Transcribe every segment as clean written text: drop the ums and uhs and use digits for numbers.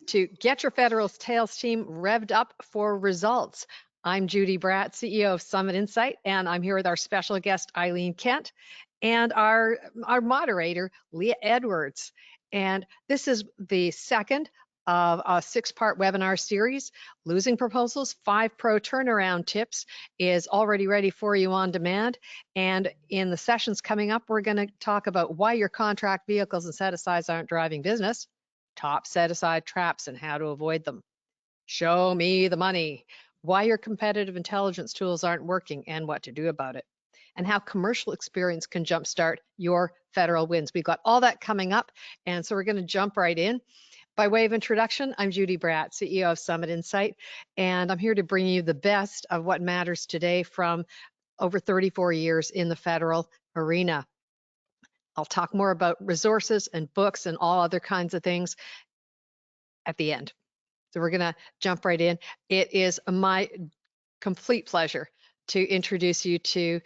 to get your federal sales team revved up for results. I'm Judy Bradt, CEO of Summit Insight, and I'm here with our special guest, Eileen Kent, and our moderator, Leah Edwards. And this is the second of a 6-part webinar series. Losing Proposals, 5 Pro Turnaround Tips is already ready for you on demand. And in the sessions coming up, we're going to talk about why your contract vehicles and set-asides aren't driving business, top set-aside traps and how to avoid them. Show me the money, why your competitive intelligence tools aren't working and what to do about it, and how commercial experience can jumpstart your federal wins. We've got all that coming up, and so we're going to jump right in. By way of introduction, I'm Judy Bradt, CEO of Summit Insight, and I'm here to bring you the best of what matters today from over 34 years in the federal arena. I'll talk more about resources and books and all other kinds of things at the end. So we're going to jump right in. It is my complete pleasure to introduce you to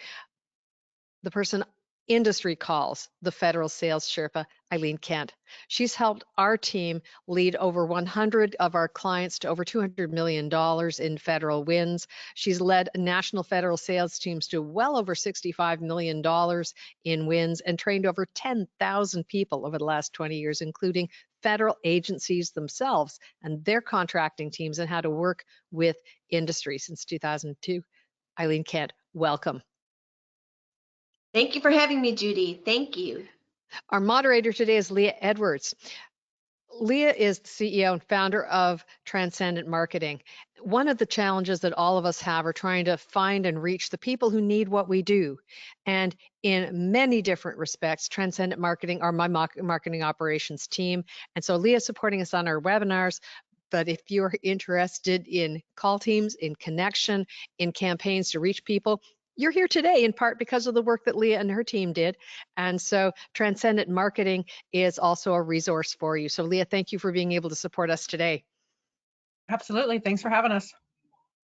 the person industry calls the federal sales Sherpa, Eileen Kent. She's helped our team lead over 100 of our clients to over $200 million in federal wins. She's led national federal sales teams to well over $65 million in wins and trained over 10,000 people over the last 20 years, including federal agencies themselves and their contracting teams and how to work with industry since 2002. Eileen Kent, welcome. Thank you for having me, Judy. Thank you. Our moderator today is Leah Edwards. Leah is the CEO and founder of Transcendent Marketing. One of the challenges that all of us have are trying to find and reach the people who need what we do. And in many different respects, Transcendent Marketing are my marketing operations team. And so Leah's supporting us on our webinars. But if you're interested in call teams, in connection, in campaigns to reach people, you're here today in part because of the work that Leah and her team did. And so Transcendent Marketing is also a resource for you. So Leah, thank you for being able to support us today. Absolutely. Thanks for having us.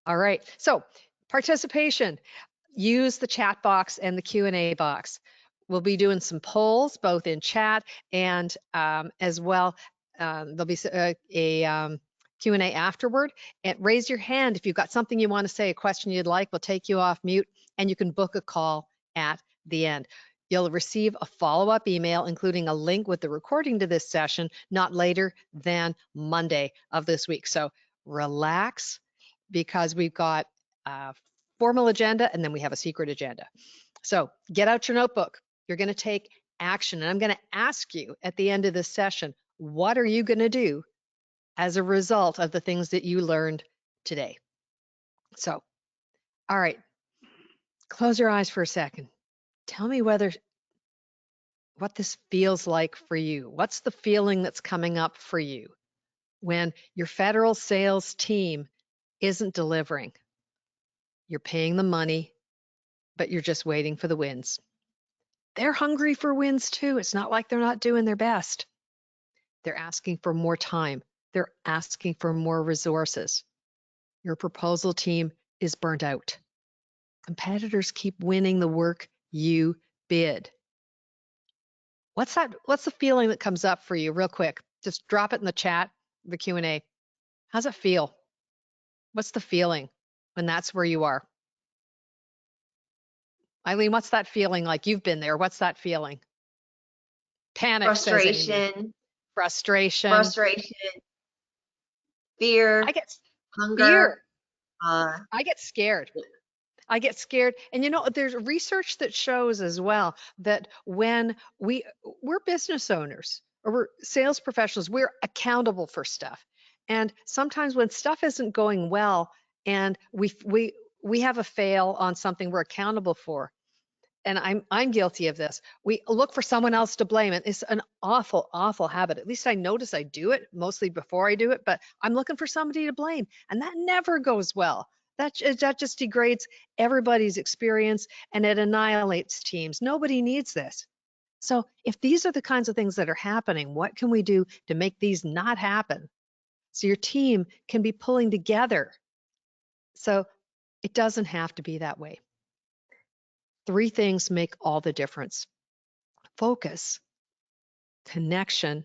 All right. So participation, use the chat box and the Q&A box. We'll be doing some polls both in chat and as well. There'll be a Q&A afterward. And raise your hand if you've got something you want to say, a question you'd like. We'll take you off mute and you can book a call at the end. You'll receive a follow-up email, including a link with the recording to this session, not later than Monday of this week. So relax, because we've got a formal agenda and then we have a secret agenda. So get out your notebook. You're going to take action. And I'm going to ask you at the end of this session, what are you going to do as a result of the things that you learned today? So, all right, close your eyes for a second. Tell me what this feels like for you. What's the feeling that's coming up for you when your federal sales team isn't delivering? You're paying the money, but you're just waiting for the wins. They're hungry for wins too. It's not like they're not doing their best. They're asking for more time. They're asking for more resources. Your proposal team is burnt out. Competitors keep winning the work you bid. What's the feeling that comes up for you real quick? Just drop it in the chat, the Q&A. How's it feel? What's the feeling when that's where you are? Eileen, what's that feeling like? You've been there. What's that feeling? Panic. Frustration. Frustration. Fear. I get hunger. Fear. I get scared. I get scared. And you know, there's research that shows as well that when we're business owners or we're sales professionals, we're accountable for stuff. And sometimes when stuff isn't going well and we have a fail on something we're accountable for, and I'm guilty of this, we look for someone else to blame. And it's an awful, awful habit. At least I notice I do it mostly before I do it, but I'm looking for somebody to blame. And that never goes well. That just degrades everybody's experience and it annihilates teams. Nobody needs this. So if these are the kinds of things that are happening, what can we do to make these not happen so your team can be pulling together? So it doesn't have to be that way. 3 things make all the difference: focus, connection,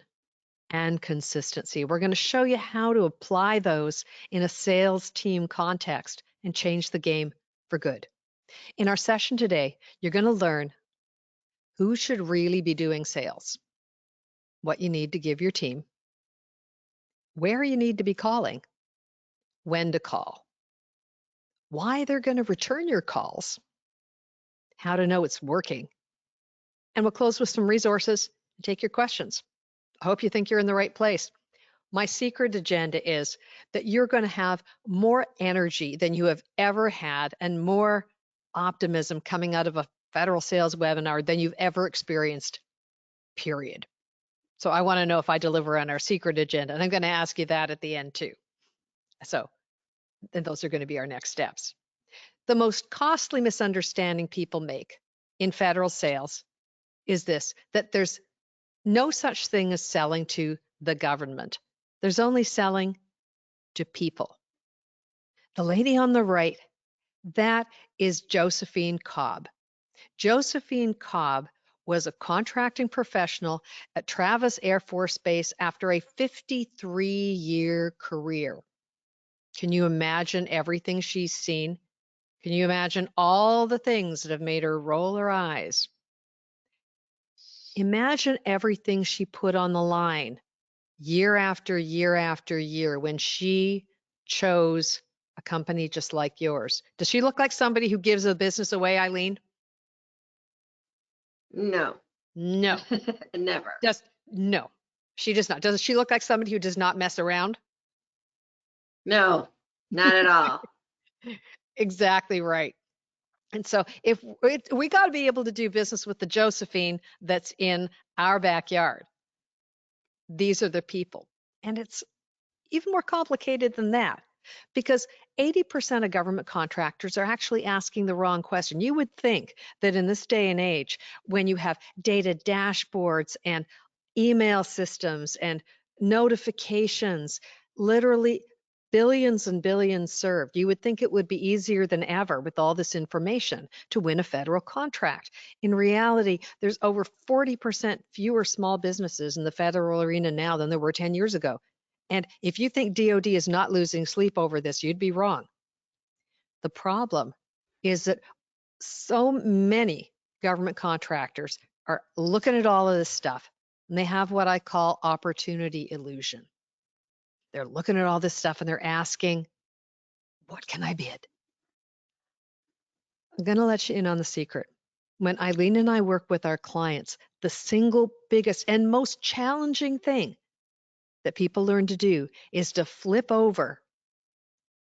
and consistency. We're going to show you how to apply those in a sales team context and change the game for good. In our session today, you're going to learn who should really be doing sales, what you need to give your team, where you need to be calling, when to call, why they're going to return your calls, how to know it's working, and we'll close with some resources and take your questions. I hope you think you're in the right place. My secret agenda is that you're going to have more energy than you have ever had and more optimism coming out of a federal sales webinar than you've ever experienced, period. So I want to know if I deliver on our secret agenda, and I'm going to ask you that at the end too. So, and those are going to be our next steps. The most costly misunderstanding people make in federal sales is this, that there's no such thing as selling to the government. There's only selling to people. The lady on the right, that is Josephine Cobb. Josephine Cobb was a contracting professional at Travis Air Force Base after a 53-year career. Can you imagine everything she's seen? Can you imagine all the things that have made her roll her eyes? Imagine everything she put on the line year after year after year when she chose a company just like yours. Does she look like somebody who gives a business away, Eileen? No. No. Never. No. She does not. Does she look like somebody who does not mess around? No, not at all. Exactly right. And so we got to be able to do business with the Josephine that's in our backyard. These are the people. And it's even more complicated than that, because 80% of government contractors are actually asking the wrong question. You would think that in this day and age, when you have data dashboards and email systems and notifications, literally billions and billions served, you would think it would be easier than ever with all this information to win a federal contract. In reality, there's over 40% fewer small businesses in the federal arena now than there were 10 years ago. And if you think DOD is not losing sleep over this, you'd be wrong. The problem is that so many government contractors are looking at all of this stuff, and they have what I call opportunity illusion. They're looking at all this stuff and they're asking, what can I bid? I'm going to let you in on the secret. When Eileen and I work with our clients, the single biggest and most challenging thing that people learn to do is to flip over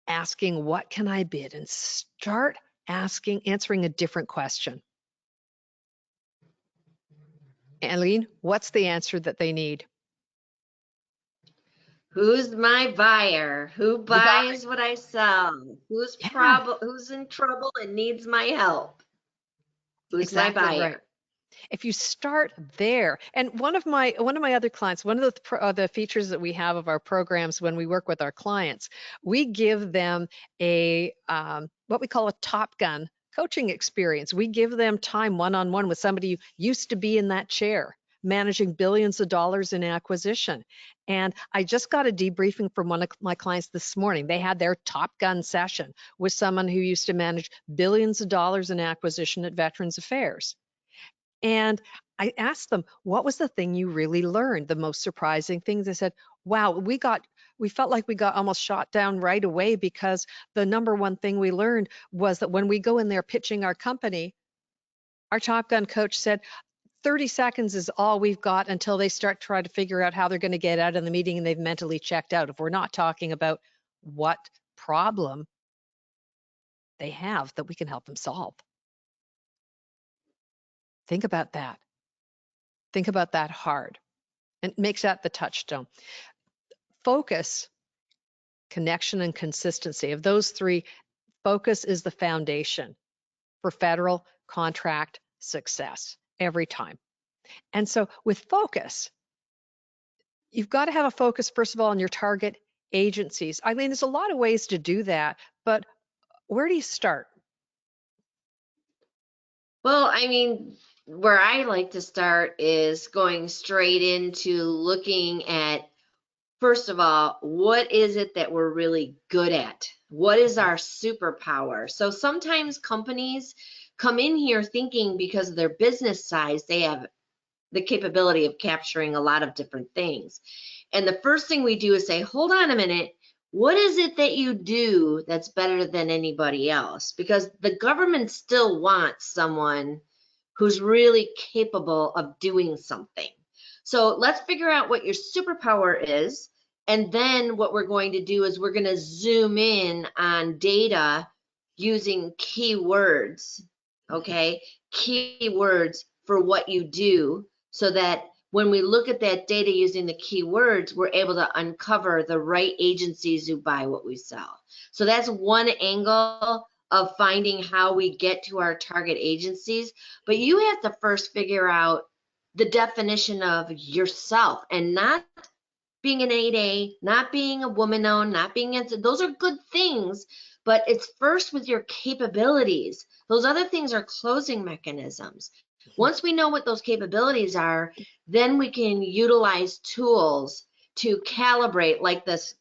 asking, what can I bid? And start answering a different question. Eileen, what's the answer that they need? Who's my buyer? Who buys what I sell? Who's in trouble and needs my help? Who's exactly my buyer? Right. If you start there, and one of my other clients, one of the features that we have of our programs when we work with our clients, we give them a what we call a Top Gun coaching experience. We give them time one-on-one with somebody who used to be in that chair, managing billions of dollars in acquisition. And I just got a debriefing from one of my clients this morning. They had their Top Gun session with someone who used to manage billions of dollars in acquisition at Veterans Affairs. And I asked them, what was the thing you really learned, the most surprising thing? They said, wow, we felt like we got almost shot down right away, because the number one thing we learned was that when we go in there pitching our company, our Top Gun coach said, 30 seconds is all we've got until they start trying to figure out how they're going to get out of the meeting and they've mentally checked out. If we're not talking about what problem they have that we can help them solve. Think about that. Think about that hard. And makes that the touchstone. Focus, connection, and consistency. Of those three, focus is the foundation for federal contract success every time. And so with focus, you've got to have a focus, first of all, on your target agencies. Eileen, there's a lot of ways to do that, but where do you start? Well, I mean, where I like to start is going straight into looking at, first of all, what is it that we're really good at? What is our superpower? So sometimes companies come in here thinking because of their business size, they have the capability of capturing a lot of different things. And the first thing we do is say, hold on a minute, what is it that you do that's better than anybody else? Because the government still wants someone who's really capable of doing something. So let's figure out what your superpower is. And then what we're going to do is we're going to zoom in on data using keywords, okay? Keywords for what you do, so that when we look at that data using the keywords, we're able to uncover the right agencies who buy what we sell. So that's one angle of finding how we get to our target agencies. But you have to first figure out the definition of yourself, and not being an 8A, not being a woman-owned, not being into, those are good things, but it's first with your capabilities. Those other things are closing mechanisms. Once we know what those capabilities are, then we can utilize tools to calibrate, like this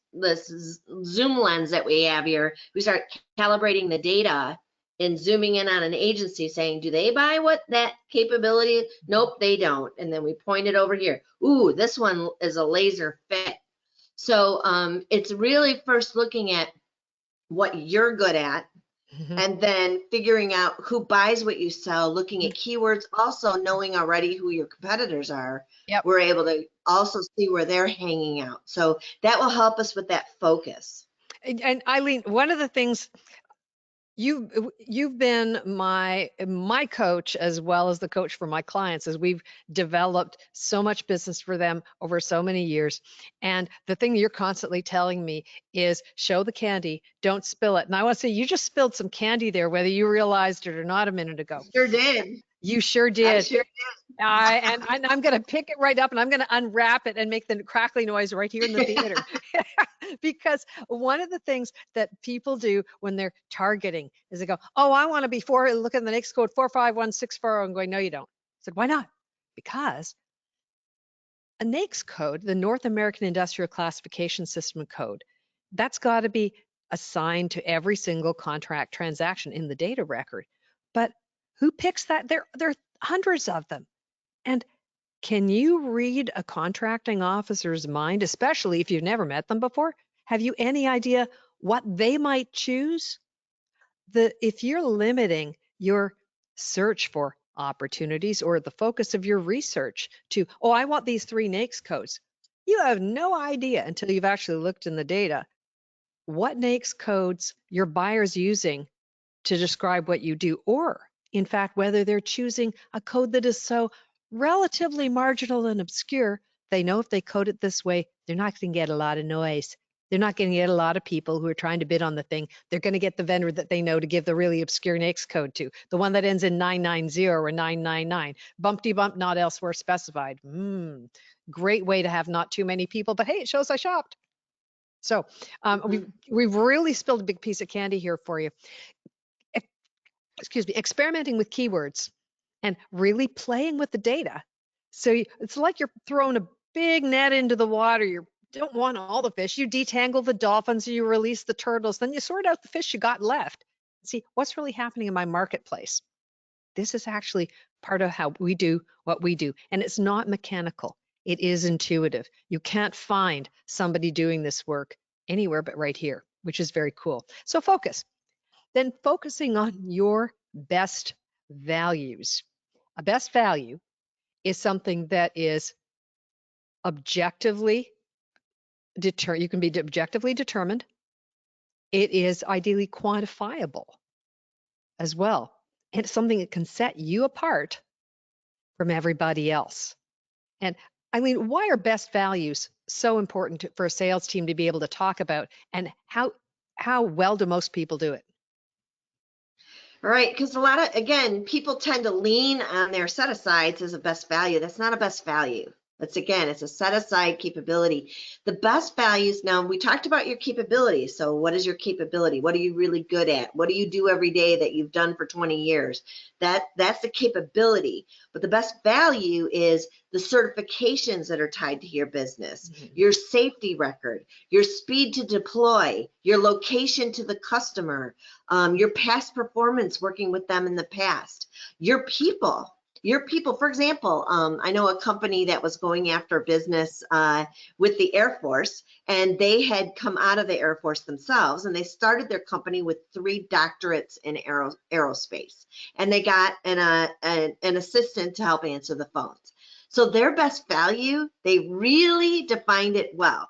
zoom lens that we have here. We start calibrating the data and zooming in on an agency, saying, do they buy what that capability? Nope, they don't. And then we point it over here. Ooh, this one is a laser fit. So it's really first looking at what you're good at, and then figuring out who buys what you sell, looking at keywords, also knowing already who your competitors are. Yep. We're able to also see where they're hanging out. So that will help us with that focus. And Eileen, one of the things, you've been my coach as well as the coach for my clients, as we've developed so much business for them over so many years. And the thing you're constantly telling me is show the candy, don't spill it. And I want to say, you just spilled some candy there, whether you realized it or not a minute ago. Sure did. You sure I did. sure did. And I'm going to pick it right up, and I'm going to unwrap it and make the crackly noise right here in the theater. Because one of the things that people do when they're targeting is they go, oh, I want to be look at the NAICS code 451640. I'm going, no, you don't. I said, why not? Because a NAICS code, the North American Industrial Classification System code, that's got to be assigned to every single contract transaction in the data record. But who picks that? There are hundreds of them. And can you read a contracting officer's mind, especially if you've never met them before? Have you any idea what they might choose? If you're limiting your search for opportunities or the focus of your research to, oh, I want these 3 NAICS codes, you have no idea until you've actually looked in the data what NAICS codes your buyer's using to describe what you do, or in fact, whether they're choosing a code that is so relatively marginal and obscure, they know if they code it this way, they're not going to get a lot of noise. They're not going to get a lot of people who are trying to bid on the thing. They're going to get the vendor that they know to give the really obscure NAICS code to, the one that ends in 990 or 999. Bumpty bump, not elsewhere specified. Great way to have not too many people, but hey, it shows I shopped. So we've really spilled a big piece of candy here for you. Excuse me, experimenting with keywords and really playing with the data. So it's like you're throwing a big net into the water. You don't want all the fish. You detangle the dolphins, you release the turtles, then you sort out the fish you got left. See, what's really happening in my marketplace? This is actually part of how we do what we do. And it's not mechanical. It is intuitive. You can't find somebody doing this work anywhere but right here, which is very cool. So focus. Then focusing on your best values. A best value is something that is objectively you can be objectively determined. It is ideally quantifiable as well. And it's something that can set you apart from everybody else. And Eileen, why are best values so important for a sales team to be able to talk about, and how well do most people do it? Right, because a lot of, again, people tend to lean on their set-asides as a best value. That's not a best value. It's a set aside capability. The best values, now we talked about your capability. So what is your capability? What are you really good at? What do you do every day that you've done for 20 years? That's the capability. But the best value is the certifications that are tied to your business, your safety record, your speed to deploy, your location to the customer, your past performance working with them in the past, your people. For example, I know a company that was going after business with the Air Force, and they had come out of the Air Force themselves, and they started their company with 3 doctorates in aerospace, and they got an assistant to help answer the phones. So their best value, they really defined it well.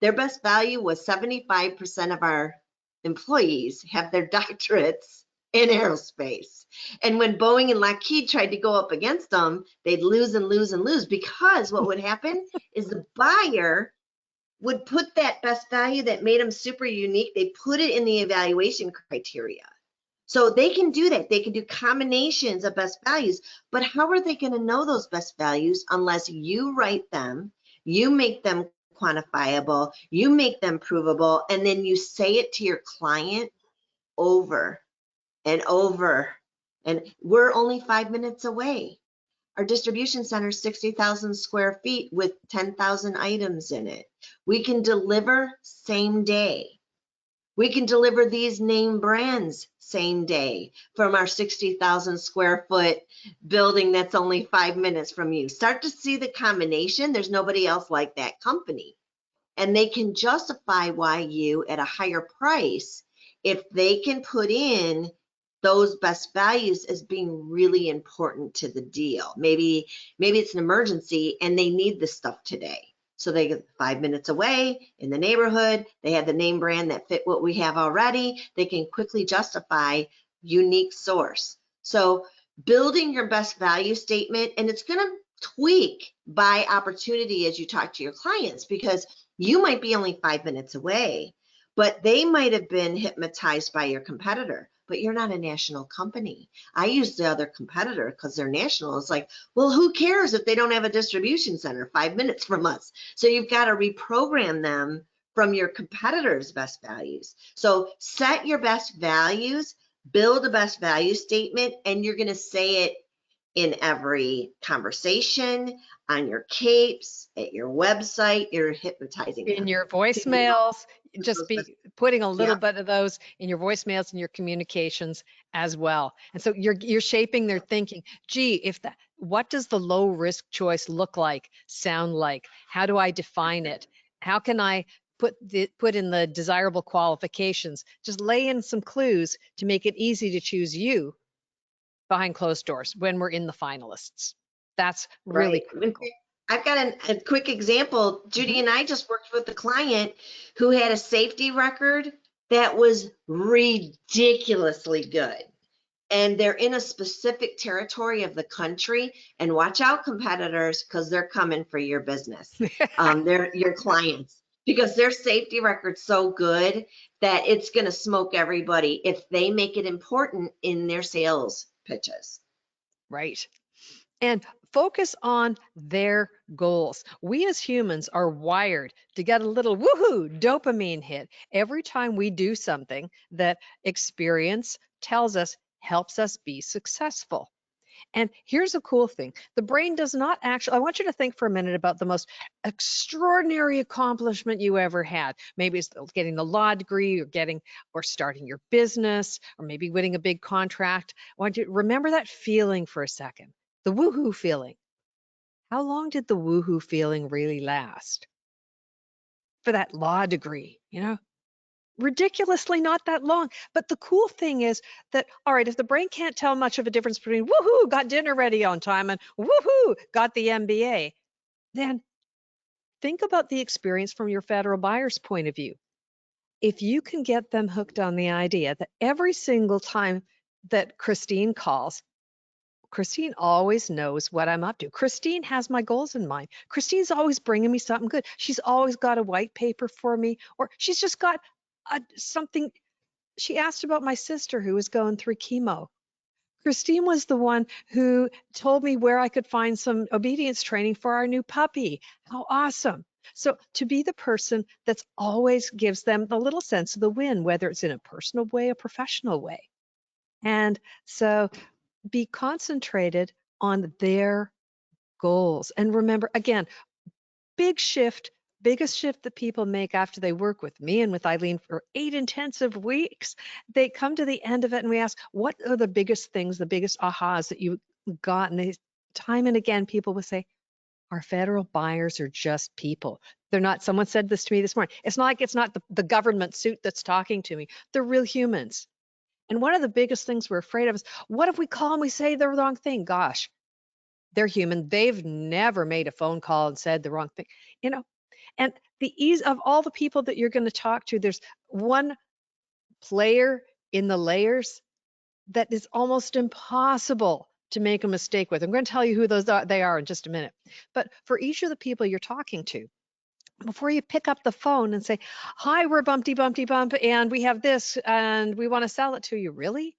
Their best value was 75% of our employees have their doctorates in aerospace. And when Boeing and Lockheed tried to go up against them, they'd lose and lose and lose, because what would happen is the buyer would put that best value that made them super unique, they put it in the evaluation criteria. So they can do that. They can do combinations of best values, but how are they going to know those best values unless you write them, you make them quantifiable, you make them provable, and then you say it to your client over and over. And we're only 5 minutes away. Our distribution center is 60,000 square feet with 10,000 items in it. We can deliver same day. We can deliver these name brands same day from our 60,000 square foot building that's only 5 minutes from you. Start to see the combination. There's nobody else like that company. And they can justify why you at a higher price if they can put in those best values as being really important to the deal. Maybe it's an emergency and they need this stuff today. So they get 5 minutes away in the neighborhood. They have the name brand that fit what we have already. They can quickly justify unique source. So building your best value statement, and it's going to tweak by opportunity as you talk to your clients, because you might be only 5 minutes away, but they might have been hypnotized by your competitor, but you're not a national company. I use the other competitor because they're national. It's like, well, who cares if they don't have a distribution center 5 minutes from us? So you've got to reprogram them from your competitor's best values. So set your best values, build a best value statement, and you're going to say it in every conversation, on your capes, at your website. You're hypnotizing them. In your voicemails, just be putting a little bit of those in your voicemails and your communications as well. And so you're shaping their thinking. Gee, what does the low risk choice look like, sound like? How do I define it? How can I put in the desirable qualifications? Just lay in some clues to make it easy to choose you behind closed doors when we're in the finalists. That's really critical. I've got a quick example. Judy and I just worked with a client who had a safety record that was ridiculously good. And they're in a specific territory of the country. And watch out, competitors, because they're coming for your business. They're your clients, because their safety record's so good that it's going to smoke everybody if they make it important in their sales pitches. Right. And focus on their goals. We as humans are wired to get a little woohoo dopamine hit every time we do something that experience tells us helps us be successful. And here's a cool thing. The brain does not actually, I want you to think for a minute about the most extraordinary accomplishment you ever had. Maybe it's getting the law degree or starting your business, or maybe winning a big contract. I want you to remember that feeling for a second, the woohoo feeling. How long did the woohoo feeling really last? For that law degree, ridiculously not that long. But the cool thing is that, all right, if the brain can't tell much of a difference between woohoo, got dinner ready on time, and woohoo, got the MBA, then think about the experience from your federal buyer's point of view. If you can get them hooked on the idea that every single time that Christine calls, Christine always knows what I'm up to. Christine has my goals in mind. Christine's always bringing me something good. She's always got a white paper for me, or she's just got something. She asked about my sister who was going through chemo. Christine was the one who told me where I could find some obedience training for our new puppy. How awesome. So to be the person that's always gives them the little sense of the win, whether it's in a personal way, a professional way. And so be concentrated on their goals. And remember, again, big shift, biggest shift that people make after they work with me and with Eileen for 8 intensive weeks. They come to the end of it and we ask, what are the biggest things, the biggest ahas that you got? And they, time and again, people will say, our federal buyers are just people. They're not, someone said this to me this morning. It's not like it's not the government suit that's talking to me. They're real humans. And one of the biggest things we're afraid of is, what if we call and we say the wrong thing? Gosh, they're human. They've never made a phone call and said the wrong thing, you know. And the ease of all the people that you're going to talk to, there's one player in the layers that is almost impossible to make a mistake with. I'm going to tell you who they are in just a minute. But for each of the people you're talking to, before you pick up the phone and say, hi, we're Bumpty Bumpty Bump, and we have this, and we want to sell it to you, really?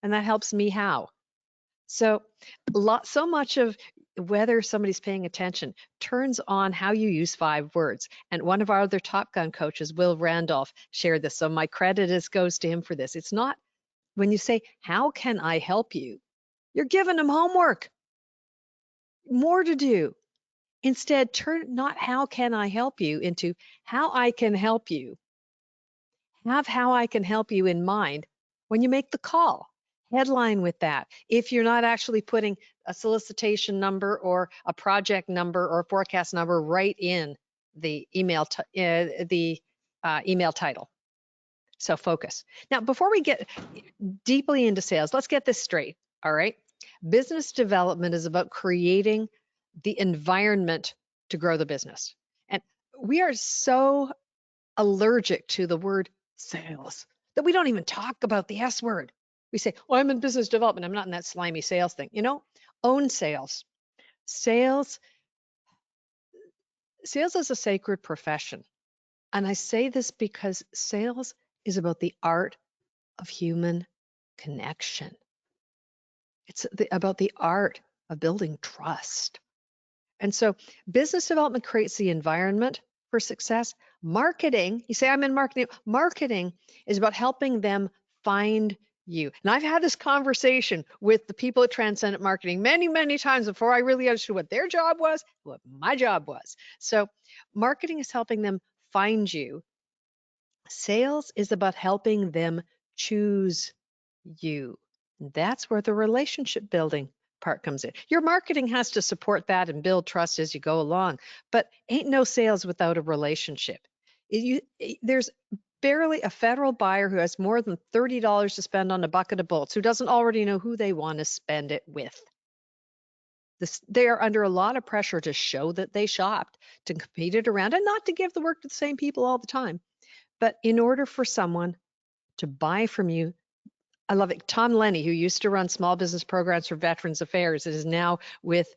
And that helps me how? So so much of whether somebody's paying attention turns on how you use 5 words. And one of our other Top Gun coaches, Will Randolph, shared this. So my credit goes to him for this. It's not when you say, how can I help you? You're giving them homework, more to do. Instead, turn not how can I help you into how I can help you. Have how I can help you in mind when you make the call. Headline with that. If you're not actually putting a solicitation number or a project number or a forecast number right in the email, email title. So focus. Now, before we get deeply into sales, let's get this straight. All right. Business development is about creating the environment to grow the business. And we are so allergic to the word sales that we don't even talk about the S word. We say, well, I'm in business development. I'm not in that slimy sales thing. You know, own sales. Sales is a sacred profession. And I say this because sales is about the art of human connection. It's about the art of building trust. And so business development creates the environment for success. Marketing, you say, I'm in marketing. Marketing is about helping them find you. And I've had this conversation with the people at Transcendent Marketing many, many times before I really understood what their job was, what my job was. So marketing is helping them find you. Sales is about helping them choose you. That's where the relationship building part comes in. Your marketing has to support that and build trust as you go along, but ain't no sales without a relationship. There's barely a federal buyer who has more than $30 to spend on a bucket of bolts who doesn't already know who they want to spend it with. They are under a lot of pressure to show that they shopped, to compete it around, and not to give the work to the same people all the time. But in order for someone to buy from you, I love it. Tom Lenny, who used to run small business programs for Veterans Affairs, is now with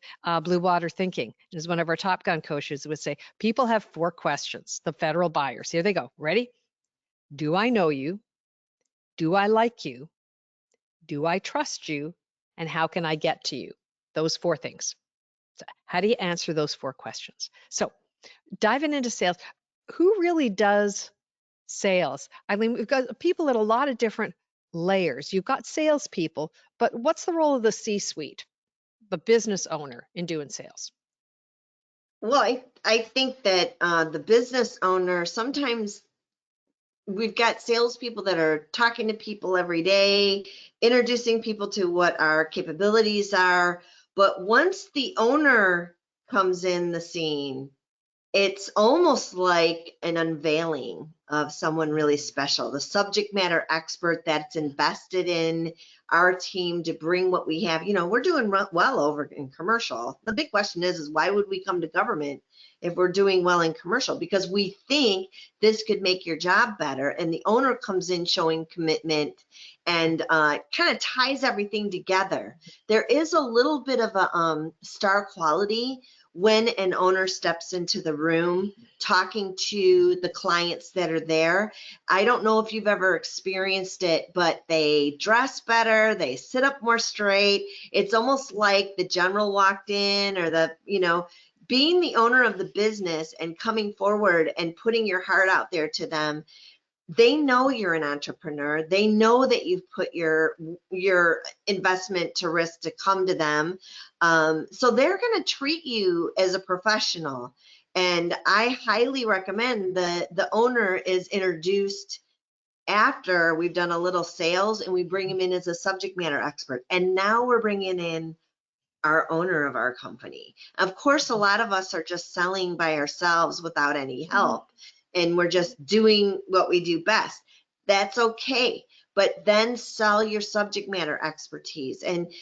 Blue Water Thinking, and is one of our Top Gun coaches, would say, people have 4 questions, the federal buyers. Here they go. Ready? Do I know you? Do I like you? Do I trust you? And how can I get to you? Those 4 things. So how do you answer those 4 questions? So diving into sales, who really does sales? I mean, we've got people at a lot of different layers. You've got salespeople, but what's the role of the C-suite, the business owner, in doing sales? Well, I think that the business owner, sometimes we've got salespeople that are talking to people every day, introducing people to what our capabilities are. But once the owner comes in the scene, it's almost like an unveiling of someone really special, the subject matter expert that's invested in our team to bring what we have. You know, we're doing well over in commercial. The big question is why would we come to government if we're doing well in commercial? Because we think this could make your job better. And the owner comes in showing commitment and kind of ties everything together. There is a little bit of a star quality when an owner steps into the room, talking to the clients that are there. I don't know if you've ever experienced it, but they dress better, they sit up more straight. It's almost like the general walked in, or being the owner of the business and coming forward and putting your heart out there to them. They know you're an entrepreneur. They know that you've put your investment to risk to come to them. So they're going to treat you as a professional. And I highly recommend the owner is introduced after we've done a little sales, and we bring him in as a subject matter expert. And now we're bringing in our owner of our company. Of course, a lot of us are just selling by ourselves without any help, and we're just doing what we do best. That's okay. But then sell your subject matter expertise. And,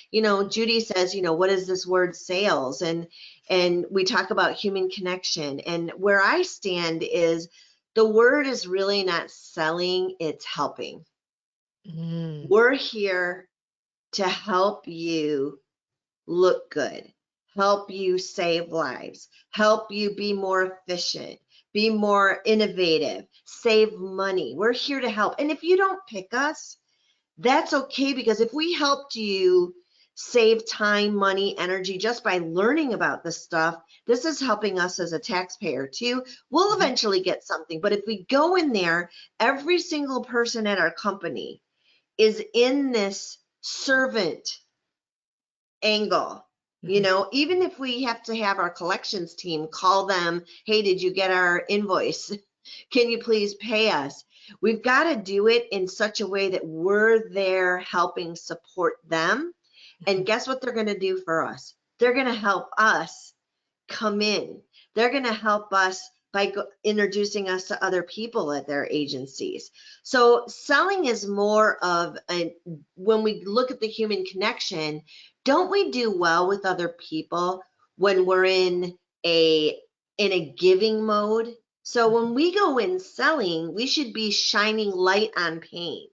Judy says, what is this word sales? And we talk about human connection. And where I stand is the word is really not selling, it's helping. We're here to help you look good, help you save lives, help you be more efficient, be more innovative, save money. We're here to help. And if you don't pick us, that's okay, because if we helped you save time, money, energy just by learning about this stuff, this is helping us as a taxpayer too. We'll eventually get something. But if we go in there, every single person at our company is in this servant angle. Even if we have to have our collections team call them, hey, did you get our invoice? Can you please pay us? We've got to do it in such a way that we're there helping support them. And guess what they're going to do for us? They're going to help us come in. They're going to help us by introducing us to other people at their agencies. So selling is more of when we look at the human connection, don't we do well with other people when we're in a giving mode? So when we go in selling, we should be shining light on pain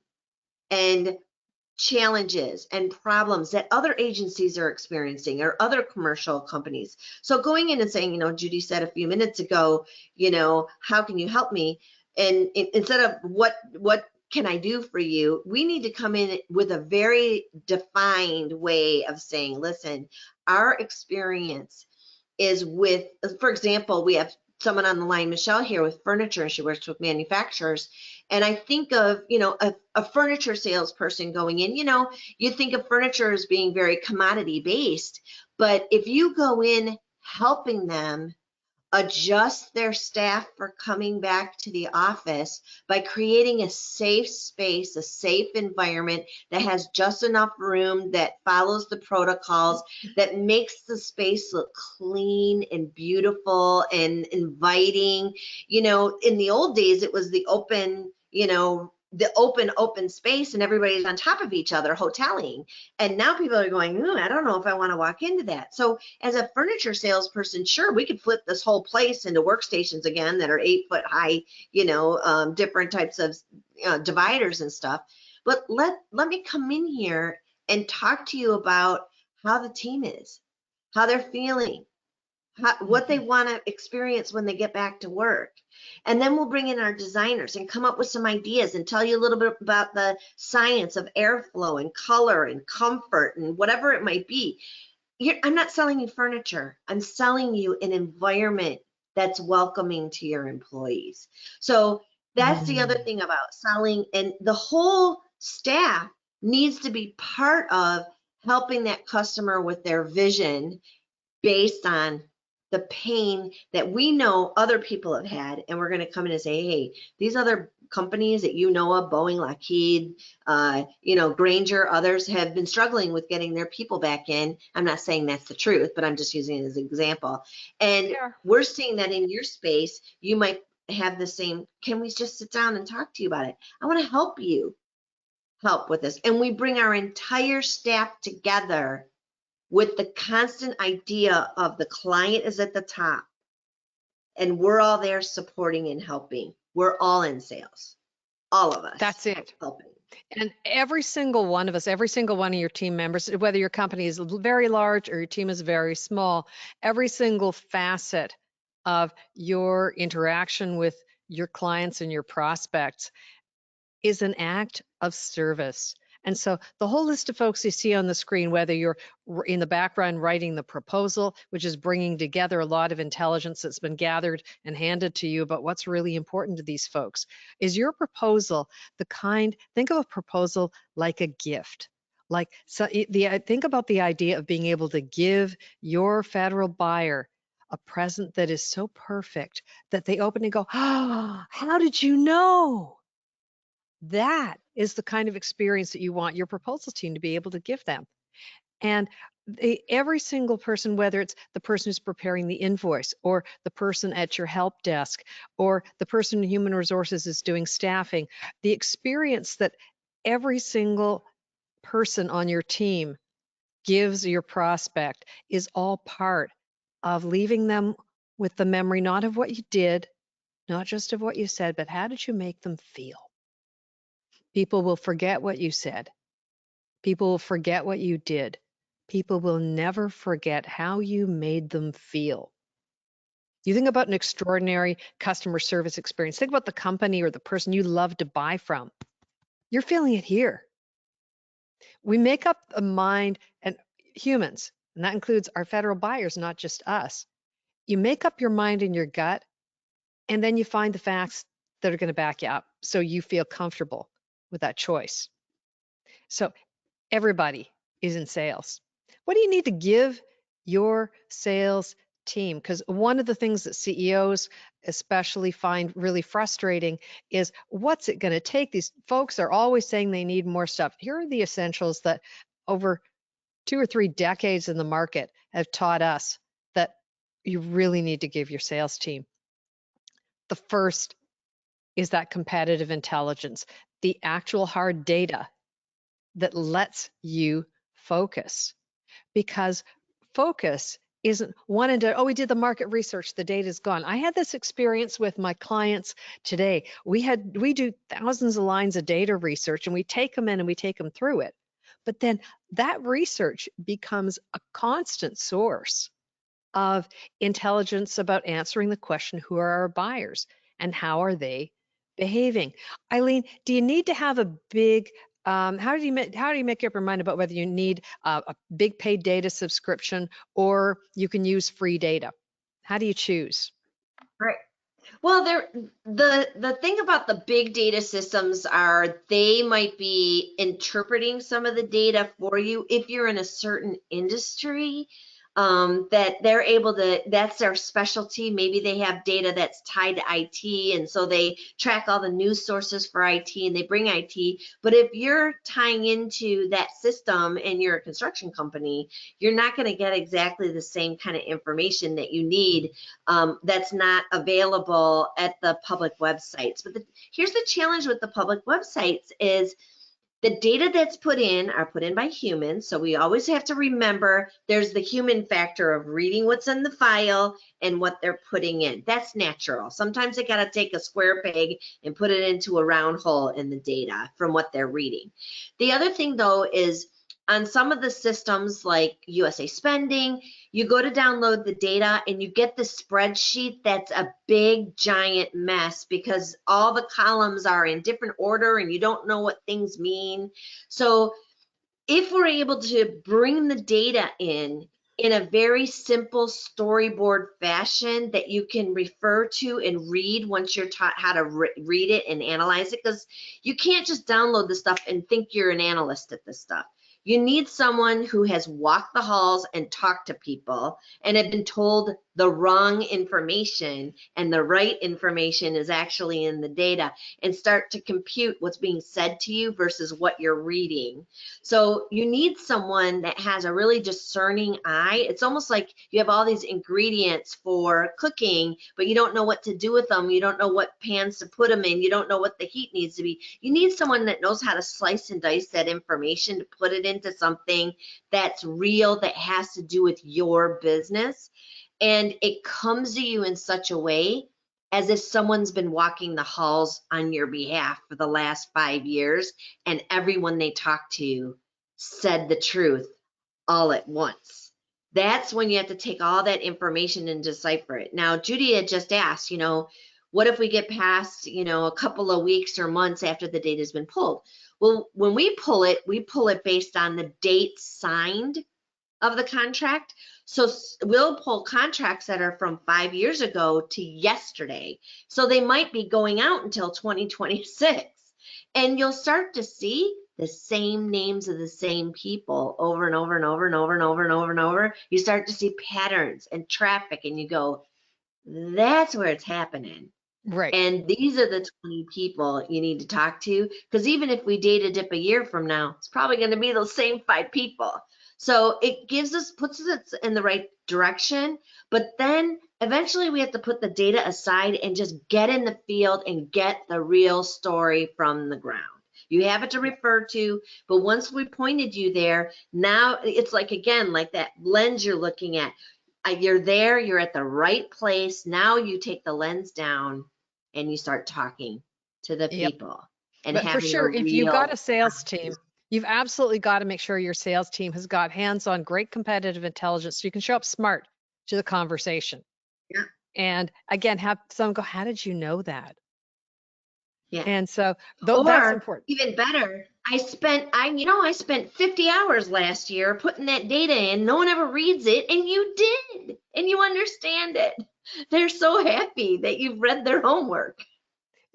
and challenges and problems that other agencies are experiencing, or other commercial companies. So going in and saying, Judy said a few minutes ago, how can you help me? And instead of what can I do for you, we need to come in with a very defined way of saying, listen, our experience is with, for example, we have someone on the line, Michelle, here with furniture. She works with manufacturers. And I think of, a furniture salesperson going in, you think of furniture as being very commodity based. But if you go in helping them adjust their staff for coming back to the office by creating a safe space, a safe environment that has just enough room, that follows the protocols, that makes the space look clean and beautiful and inviting. In the old days, it was the open, the open space, and everybody's on top of each other hoteling. And now people are going, I don't know if I want to walk into that. So as a furniture salesperson, sure, we could flip this whole place into workstations again that are 8 foot high, different types of dividers and stuff. But let me come in here and talk to you about how the team is, how they're feeling, what they want to experience when they get back to work. And then we'll bring in our designers and come up with some ideas and tell you a little bit about the science of airflow and color and comfort and whatever it might be. I'm not selling you furniture. I'm selling you an environment that's welcoming to your employees. So that's the other thing about selling. And the whole staff needs to be part of helping that customer with their vision based on the pain that we know other people have had. And we're going to come in and say, hey, these other companies that of, Boeing, Lockheed, Granger, others have been struggling with getting their people back in. I'm not saying that's the truth, but I'm just using it as an example. And we're seeing that in your space. You might have the same, can we just sit down and talk to you about it? I want to help you help with this. And we bring our entire staff together with the constant idea of the client is at the top, and we're all there supporting and helping. We're all in sales, all of us. That's it. Helping. And every single one of us, every single one of your team members, whether your company is very large or your team is very small, every single facet of your interaction with your clients and your prospects is an act of service. And so the whole list of folks you see on the screen, whether you're in the background writing the proposal, which is bringing together a lot of intelligence that's been gathered and handed to you about what's really important to these folks, is your proposal the kind, think of a proposal like a gift. Like, so think about the idea of being able to give your federal buyer a present that is so perfect that they open and go, oh, how did you know? That is the kind of experience that you want your proposal team to be able to give them. And every single person, whether it's the person who's preparing the invoice or the person at your help desk or the person in human resources is doing staffing, the experience that every single person on your team gives your prospect is all part of leaving them with the memory, not of what you did, not just of what you said, but how did you make them feel? People will forget what you said. People will forget what you did. People will never forget how you made them feel. You think about an extraordinary customer service experience. Think about the company or the person you love to buy from. You're feeling it here. We make up a mind, and humans, and that includes our federal buyers, not just us. You make up your mind in your gut, and then you find the facts that are going to back you up so you feel comfortable with that choice. So everybody is in sales. What do you need to give your sales team? Because one of the things that CEOs especially find really frustrating is what's it going to take? These folks are always saying they need more stuff. Here are the essentials that over 2 or 3 decades in the market have taught us that you really need to give your sales team. The first is that competitive intelligence, the actual hard data that lets you focus, because focus isn't one and done. Oh, we did the market research, the data's gone. I had this experience with my clients today. We do thousands of lines of data research, and we take them in and we take them through it. But then that research becomes a constant source of intelligence about answering the question, who are our buyers and how are they behaving? Eileen, do you need to have a big how do you make up your mind about whether you need a big paid data subscription or you can use free data? How do you choose? Right. Well, the thing about the big data systems are they might be interpreting some of the data for you if you're in a certain industry, that they're able to, that's their specialty. Maybe they have data that's tied to IT, and so they track all the news sources for IT and they bring IT. But if you're tying into that system and you're a construction company, you're not going to get exactly the same kind of information that you need, that's not available at the public websites. But here's the challenge with the public websites is the data that's put in are put in by humans. So we always have to remember there's the human factor of reading what's in the file and what they're putting in. That's natural. Sometimes they got to take a square peg and put it into a round hole in the data from what they're reading. The other thing though is on some of the systems like USA Spending, you go to download the data and you get the spreadsheet that's a big giant mess because all the columns are in different order and you don't know what things mean. So if we're able to bring the data in a very simple storyboard fashion that you can refer to and read once you're taught how to read it and analyze it, because you can't just download the stuff and think you're an analyst at this stuff. You need someone who has walked the halls and talked to people and have been told the wrong information and the right information is actually in the data, and start to compute what's being said to you versus what you're reading. So you need someone that has a really discerning eye. It's almost like you have all these ingredients for cooking, but you don't know what to do with them. You don't know what pans to put them in. You don't know what the heat needs to be. You need someone that knows how to slice and dice that information to put it into something that's real, that has to do with your business. And it comes to you in such a way as if someone's been walking the halls on your behalf for the last 5 years and everyone they talked to said the truth all at once. That's when you have to take all that information and decipher it. Now, Judy had just asked, what if we get past, a couple of weeks or months after the data has been pulled? Well, when we pull it based on the date signed of the contract. So we'll pull contracts that are from 5 years ago to yesterday. So they might be going out until 2026. And you'll start to see the same names of the same people over and over and over and over and over and over and over. You start to see patterns and traffic, and you go, that's where it's happening. Right. And these are the 20 people you need to talk to, because even if we data dip a year from now, it's probably going to be those same 5 people. So it puts us in the right direction, but then eventually we have to put the data aside and just get in the field and get the real story from the ground. You have it to refer to, but once we pointed you there, now it's like, again, like that lens you're looking at. You're there, you're at the right place. Now you take the lens down and you start talking to the Yep. people and But for having sure, a if you've got real a sales team, you've absolutely got to make sure your sales team has got hands-on great competitive intelligence so you can show up smart to the conversation. Yeah. And again, have someone go, how did you know that? Yeah. And so that's Or important. even better, I spent 50 hours last year putting that data in. No one ever reads it, and you did, and you understand it. They're so happy that you've read their homework.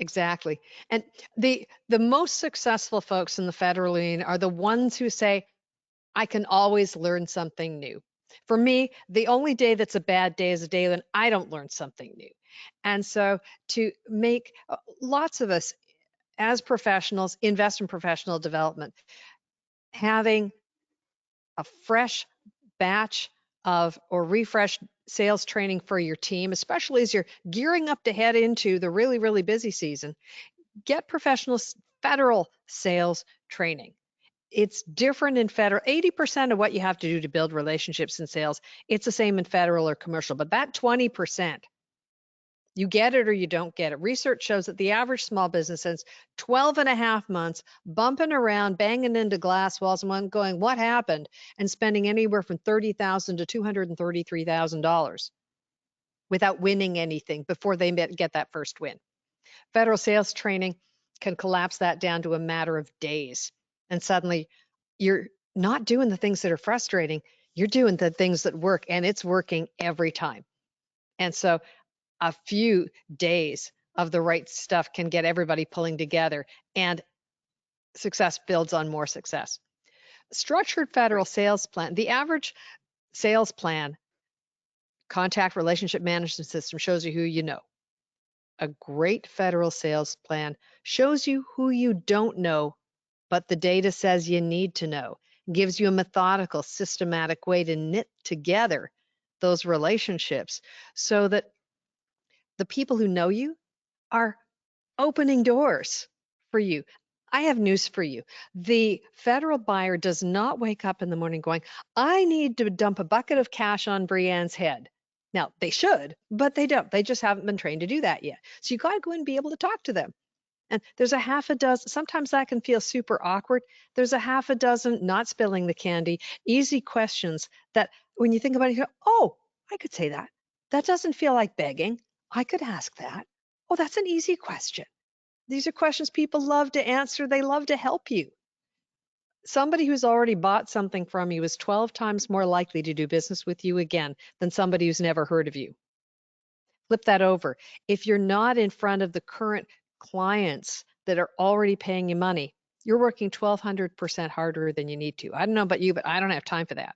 Exactly. And the most successful folks in the federal union are the ones who say, I can always learn something new. For me, the only day that's a bad day is a day when I don't learn something new. And so to make lots of us as professionals invest in professional development, having a fresh batch of or refreshed sales training for your team, especially as you're gearing up to head into the really, really busy season, get professional federal sales training. It's different in federal. 80% of what you have to do to build relationships in sales, it's the same in federal or commercial, but that 20%, you get it or you don't get it. Research shows that the average small business spends 12 and a half months bumping around, banging into glass walls and going, what happened? And spending anywhere from $30,000 to $233,000 without winning anything before they get that first win. Federal sales training can collapse that down to a matter of days. And suddenly you're not doing the things that are frustrating. You're doing the things that work, and it's working every time. And so a few days of the right stuff can get everybody pulling together, and success builds on more success. Structured federal sales plan, the average sales plan, contact relationship management system shows you who you know. A great federal sales plan shows you who you don't know, but the data says you need to know. Gives you a methodical, systematic way to knit together those relationships so that the people who know you are opening doors for you. I have news for you. The federal buyer does not wake up in the morning going, I need to dump a bucket of cash on Brianne's head. Now, they should, but they don't. They just haven't been trained to do that yet. So you got to go and be able to talk to them. And there's a half a dozen, sometimes that can feel super awkward. There's a half a dozen, not spilling the candy, easy questions that when you think about it, you go, oh, I could say that. That doesn't feel like begging. I could ask that. Oh, that's an easy question. These are questions people love to answer. They love to help you. Somebody who's already bought something from you is 12 times more likely to do business with you again than somebody who's never heard of you. Flip that over. If you're not in front of the current clients that are already paying you money, you're working 1,200% harder than you need to. I don't know about you, but I don't have time for that.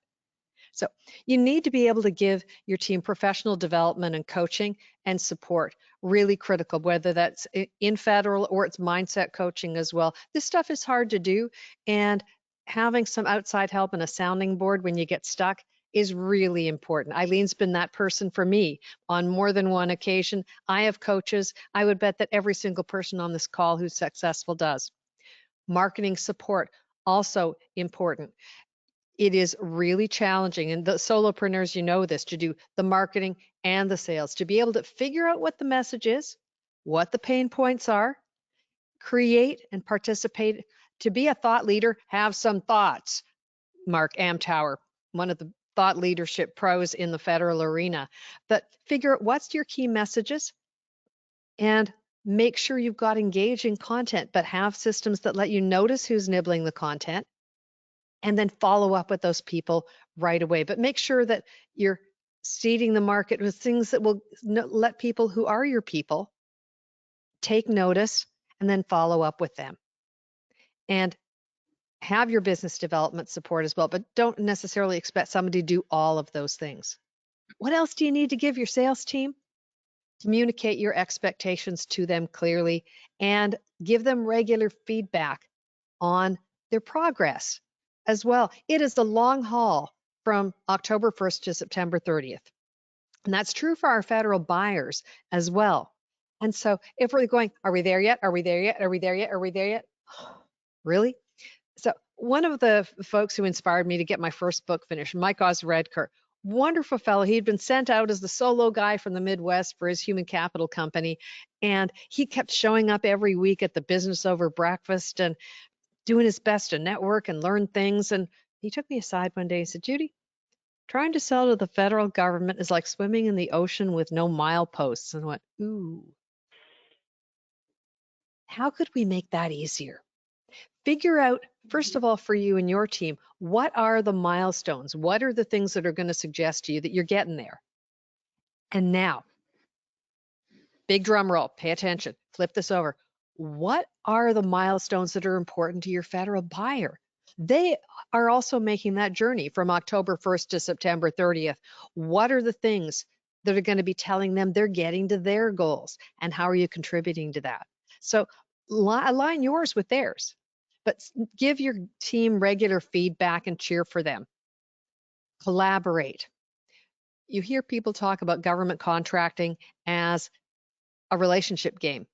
So you need to be able to give your team professional development and coaching and support, really critical, whether that's in federal or it's mindset coaching as well. This stuff is hard to do, and having some outside help and a sounding board when you get stuck is really important. Eileen's been that person for me on more than one occasion. I have coaches. I would bet that every single person on this call who's successful does. Marketing support, also important. It is really challenging, and the solopreneurs, you know this, to do the marketing and the sales, to be able to figure out what the message is, what the pain points are, create and participate. To be a thought leader, have some thoughts. Mark Amtower, one of the thought leadership pros in the federal arena, that figure out what's your key messages and make sure you've got engaging content, but have systems that let you notice who's nibbling the content and then follow up with those people right away. But make sure that you're seeding the market with things that will let people who are your people take notice and then follow up with them. And have your business development support as well, but don't necessarily expect somebody to do all of those things. What else do you need to give your sales team? Communicate your expectations to them clearly and give them regular feedback on their progress as well. It is the long haul from October 1st to September 30th. And that's true for our federal buyers as well. And so if we're going, are we there yet? Are we there yet? Are we there yet? Are we there yet? Really? So one of the folks who inspired me to get my first book finished, Mike Osredker, wonderful fellow. He'd been sent out as the solo guy from the Midwest for his human capital company. And he kept showing up every week at the business over breakfast and doing his best to network and learn things. And he took me aside one day and said, Judy, trying to sell to the federal government is like swimming in the ocean with no mileposts. And I went, ooh, how could we make that easier? Figure out, first of all, for you and your team, what are the milestones? What are the things that are going to suggest to you that you're getting there? And now, big drum roll, pay attention, flip this over. What are the milestones that are important to your federal buyer? They are also making that journey from October 1st to September 30th. What are the things that are going to be telling them they're getting to their goals? And how are you contributing to that? So align yours with theirs, but give your team regular feedback and cheer for them. Collaborate. You hear people talk about government contracting as a relationship game.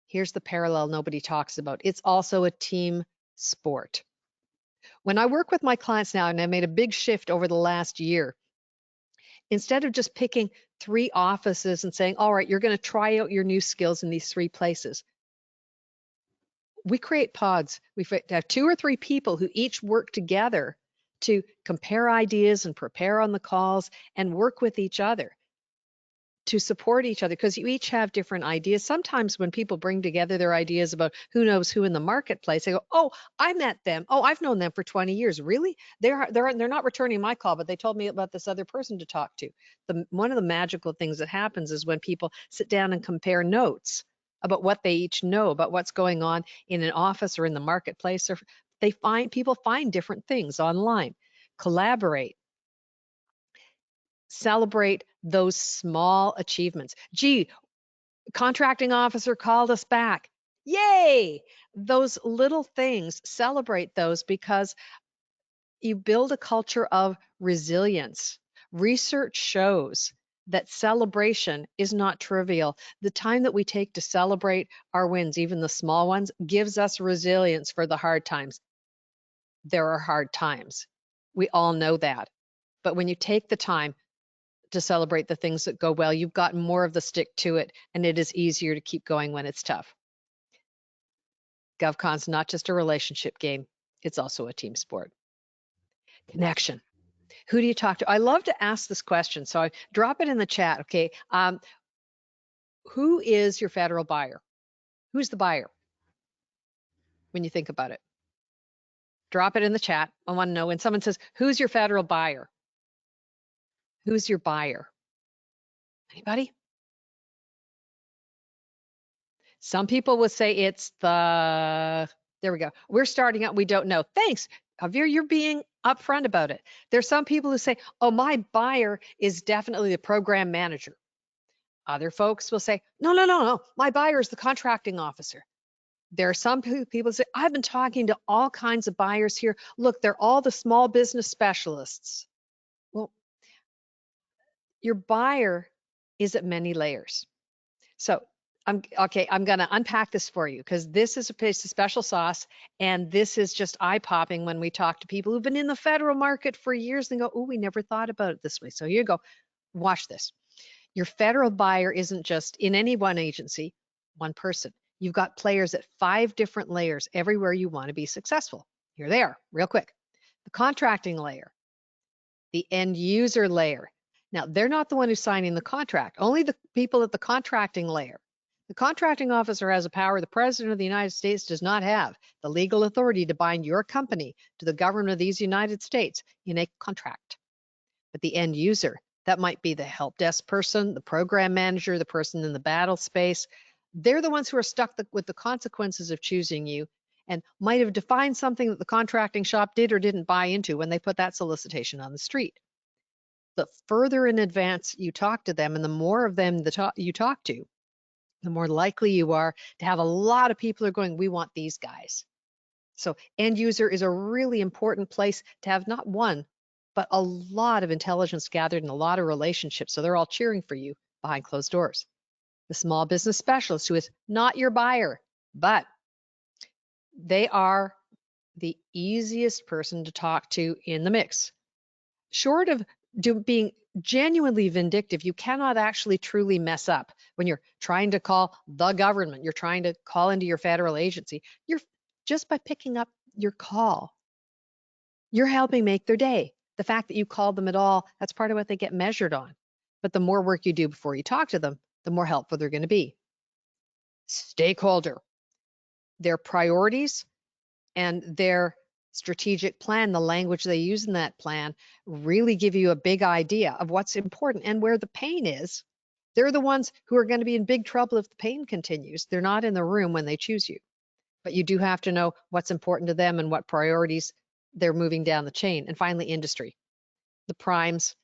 Here's the parallel nobody talks about. It's also a team sport. When I work with my clients now, and I made a big shift over the last year, instead of just picking 3 offices and saying, all right, you're going to try out your new skills in these 3 places, we create pods. We have 2 or 3 people who each work together to compare ideas and prepare on the calls and work with each other to support each other, because you each have different ideas. Sometimes when people bring together their ideas about who knows who in the marketplace, they go, oh, I met them. Oh, I've known them for 20 years. Really? They're not returning my call, but they told me about this other person to talk to. One of the magical things that happens is when people sit down and compare notes about what they each know about what's going on in an office or in the marketplace, or people find different things online. Collaborate. Celebrate those small achievements. Gee, contracting officer called us back. Yay! Those little things, celebrate those, because you build a culture of resilience. Research shows that celebration is not trivial. The time that we take to celebrate our wins, even the small ones, gives us resilience for the hard times. There are hard times. We all know that. But when you take the time to celebrate the things that go well, you've got more of the stick to it, and it is easier to keep going when it's tough. Govcon's not just a relationship game, it's also a team sport. Connection. Who do you talk to? I love to ask this question, so I drop it in the chat, okay? Who is your federal buyer? Who's the buyer when you think about it? Drop it in the chat. I want to know when someone says, who's your federal buyer? Who's your buyer? Anybody? Some people would say it's there we go. We're starting out, we don't know. Thanks, Javier, you're being upfront about it. There's some people who say, oh, my buyer is definitely the program manager. Other folks will say, no, my buyer is the contracting officer. There are some people who say, I've been talking to all kinds of buyers here. Look, they're all the small business specialists. Well, your buyer is at many layers. So I'm going to unpack this for you because this is a piece of special sauce, and this is just eye-popping when we talk to people who've been in the federal market for years and go, oh, we never thought about it this way. So here you go. Watch this. Your federal buyer isn't just in any one agency, one person. You've got players at 5 different layers everywhere you want to be successful. Here they are, real quick. The contracting layer, the end user layer. Now, they're not the one who's signing the contract, only the people at the contracting layer. The contracting officer has a power the President of the United States does not have, the legal authority to bind your company to the government of these United States in a contract. But the end user, that might be the help desk person, the program manager, the person in the battle space. They're the ones who are stuck with the consequences of choosing you and might have defined something that the contracting shop did or didn't buy into when they put that solicitation on the street. The further in advance you talk to them and the more of them you talk to, the more likely you are to have a lot of people who are going, we want these guys. So end user is a really important place to have not one, but a lot of intelligence gathered and a lot of relationships. So they're all cheering for you behind closed doors. The small business specialist who is not your buyer, but they are the easiest person to talk to in the mix. Short of being genuinely vindictive, you cannot actually truly mess up when you're trying to call the government, you're trying to call into your federal agency. You're just by picking up your call, you're helping make their day. The fact that you called them at all, that's part of what they get measured on. But the more work you do before you talk to them, the more helpful they're going to be. Stakeholder, their priorities and their strategic plan, the language they use in that plan, really give you a big idea of what's important and where the pain is. They're the ones who are going to be in big trouble if the pain continues. They're not in the room when they choose you, but you do have to know what's important to them and what priorities they're moving down the chain. And finally, industry, the primes,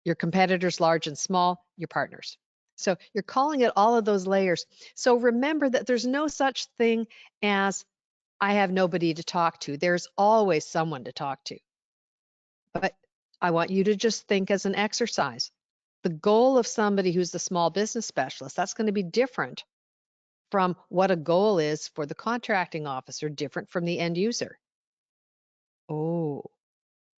your competitors, large and small, your partners. So you're calling it all of those layers. So remember that there's no such thing as I have nobody to talk to. There's always someone to talk to. But I want you to just think as an exercise. The goal of somebody who's the small business specialist, that's going to be different from what a goal is for the contracting officer, different from the end user. Oh,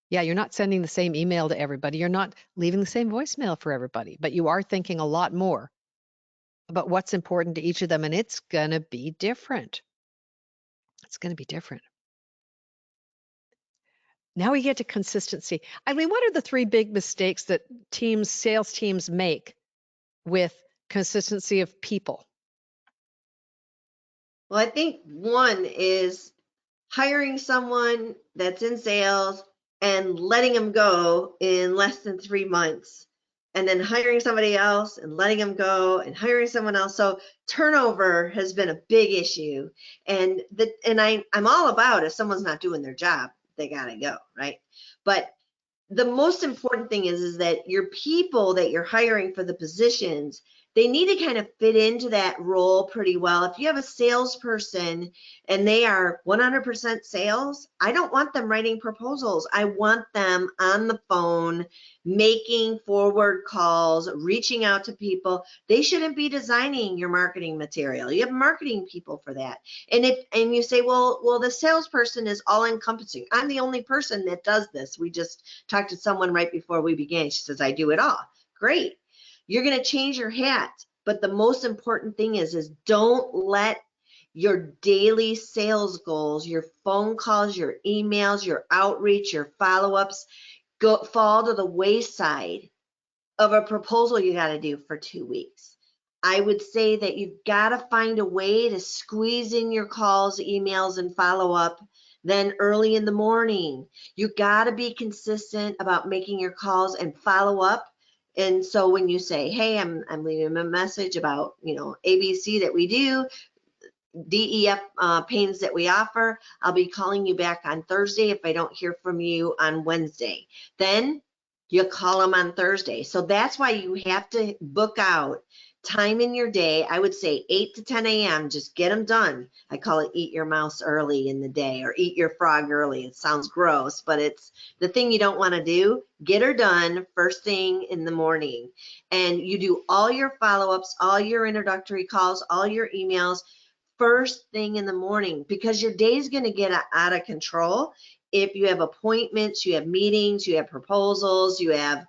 yeah, you're not sending the same email to everybody. You're not leaving the same voicemail for everybody, but you are thinking a lot more about what's important to each of them, and it's going to be different. It's going to be different. Now we get to consistency. Eileen, what are the 3 big mistakes that sales teams make with consistency of people? Well, I think one is hiring someone that's in sales and letting them go in less than 3 months, and then hiring somebody else and letting them go and hiring someone else. So turnover has been a big issue. And I'm all about if someone's not doing their job, they gotta go, right? But the most important thing is that your people that you're hiring for the positions, they need to kind of fit into that role pretty well. If you have a salesperson and they are 100% sales, I don't want them writing proposals. I want them on the phone, making forward calls, reaching out to people. They shouldn't be designing your marketing material. You have marketing people for that. And you say, well, the salesperson is all encompassing. I'm the only person that does this. We just talked to someone right before we began. She says, I do it all. Great. You're going to change your hat. But the most important thing is don't let your daily sales goals, your phone calls, your emails, your outreach, your follow-ups fall to the wayside of a proposal you got to do for 2 weeks. I would say that you've got to find a way to squeeze in your calls, emails, and follow-up then early in the morning. You got to be consistent about making your calls and follow up. And so when you say, hey, I'm leaving a message about, ABC that we do, DEF pains that we offer, I'll be calling you back on Thursday if I don't hear from you on Wednesday. Then you call them on Thursday. So that's why you have to book out time in your day. I would say 8 to 10 a.m. Just get them done. I call it eat your mouse early in the day or eat your frog early. It sounds gross, but it's the thing you don't want to do. Get her done first thing in the morning. And you do all your follow-ups, all your introductory calls, all your emails first thing in the morning, because your day is going to get out of control if you have appointments, you have meetings, you have proposals, you have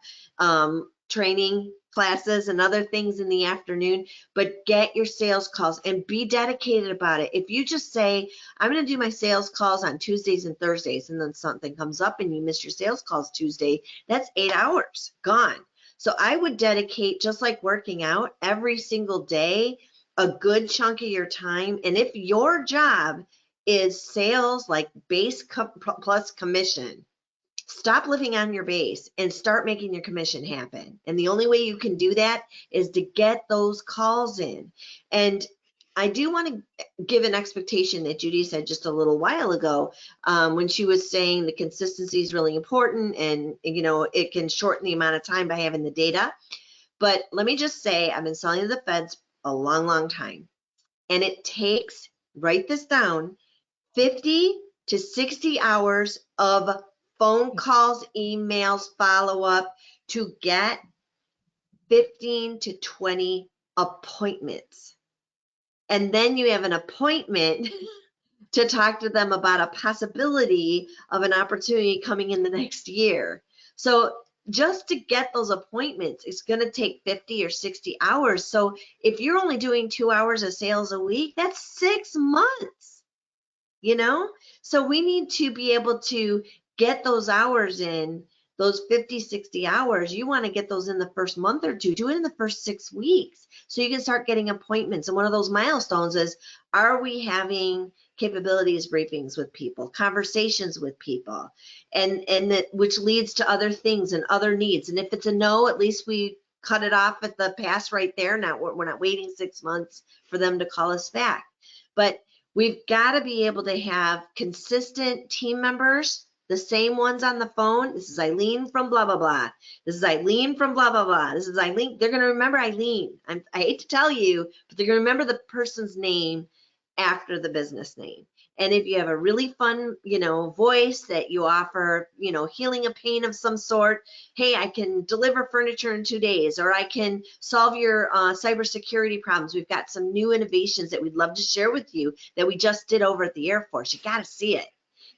training classes and other things in the afternoon. But get your sales calls and be dedicated about it. If you just say, I'm going to do my sales calls on Tuesdays and Thursdays, and then something comes up and you miss your sales calls Tuesday, that's 8 hours gone. So I would dedicate, just like working out, every single day, a good chunk of your time. And if your job is sales, like base plus commission, stop living on your base and start making your commission happen. And the only way you can do that is to get those calls in. And I do want to give an expectation that Judy said just a little while ago when she was saying the consistency is really important, and you know, it can shorten the amount of time by having the data. But let me just say, I've been selling to the feds a long, long time. And it takes, write this down, 50 to 60 hours of phone calls, emails, follow-up to get 15 to 20 appointments. And then you have an appointment to talk to them about a possibility of an opportunity coming in the next year. So just to get those appointments, it's going to take 50 or 60 hours. So if you're only doing 2 hours of sales a week, that's 6 months, you know? So we need to be able to get those hours in, those 50, 60 hours. You want to get those in the first month or two. Do it in the first 6 weeks so you can start getting appointments. And one of those milestones is, are we having capabilities briefings with people, conversations with people, and that, which leads to other things and other needs. And if it's a no, at least we cut it off at the pass right there. Now we're not waiting 6 months for them to call us back. But we've got to be able to have consistent team members, the same ones on the phone. This is Eileen from blah, blah, blah. This is Eileen from blah, blah, blah. This is Eileen. They're going to remember Eileen. I hate to tell you, but they're going to remember the person's name after the business name. And if you have a really fun, you know, voice that you offer, you know, healing a pain of some sort, hey, I can deliver furniture in 2 days, or I can solve your cybersecurity problems. We've got some new innovations that we'd love to share with you that we just did over at the Air Force. You got to see it.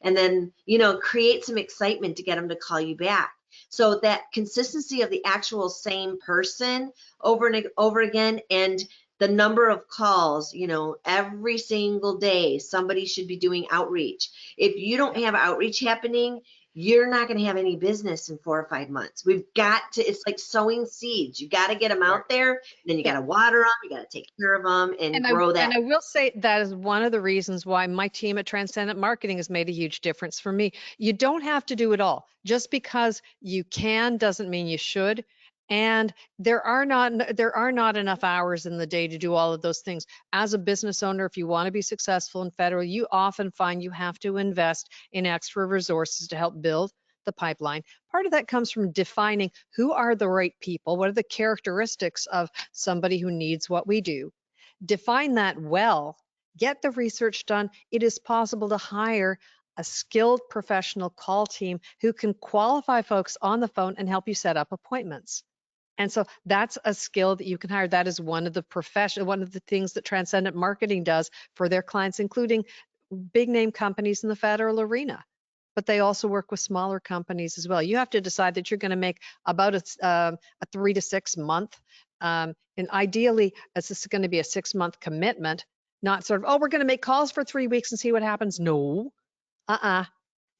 And then, you know, create some excitement to get them to call you back. So that consistency of the actual same person over and over again, and the number of calls, you know, every single day, somebody should be doing outreach. If you don't have outreach happening, you're not going to have any business in 4 or 5 months. We've got to, it's like sowing seeds. You got to get them out there, and then you got to water them, you got to take care of them and grow that. And I will say that is one of the reasons why my team at Transcendent Marketing has made a huge difference for me. You don't have to do it all. Just because you can doesn't mean you should. And there are not enough hours in the day to do all of those things. As a business owner, if you want to be successful in federal, you often find you have to invest in extra resources to help build the pipeline. Part of that comes from defining who are the right people, what are the characteristics of somebody who needs what we do. Define that well, get the research done. It is possible to hire a skilled professional call team who can qualify folks on the phone and help you set up appointments. And so that's a skill that you can hire. That is one of the things that Transcendent Marketing does for their clients, including big name companies in the federal arena. But they also work with smaller companies as well. You have to decide that you're going to make about a 3 to 6 month, and ideally, this is going to be a 6 month commitment, not sort of, oh, we're going to make calls for 3 weeks and see what happens. No,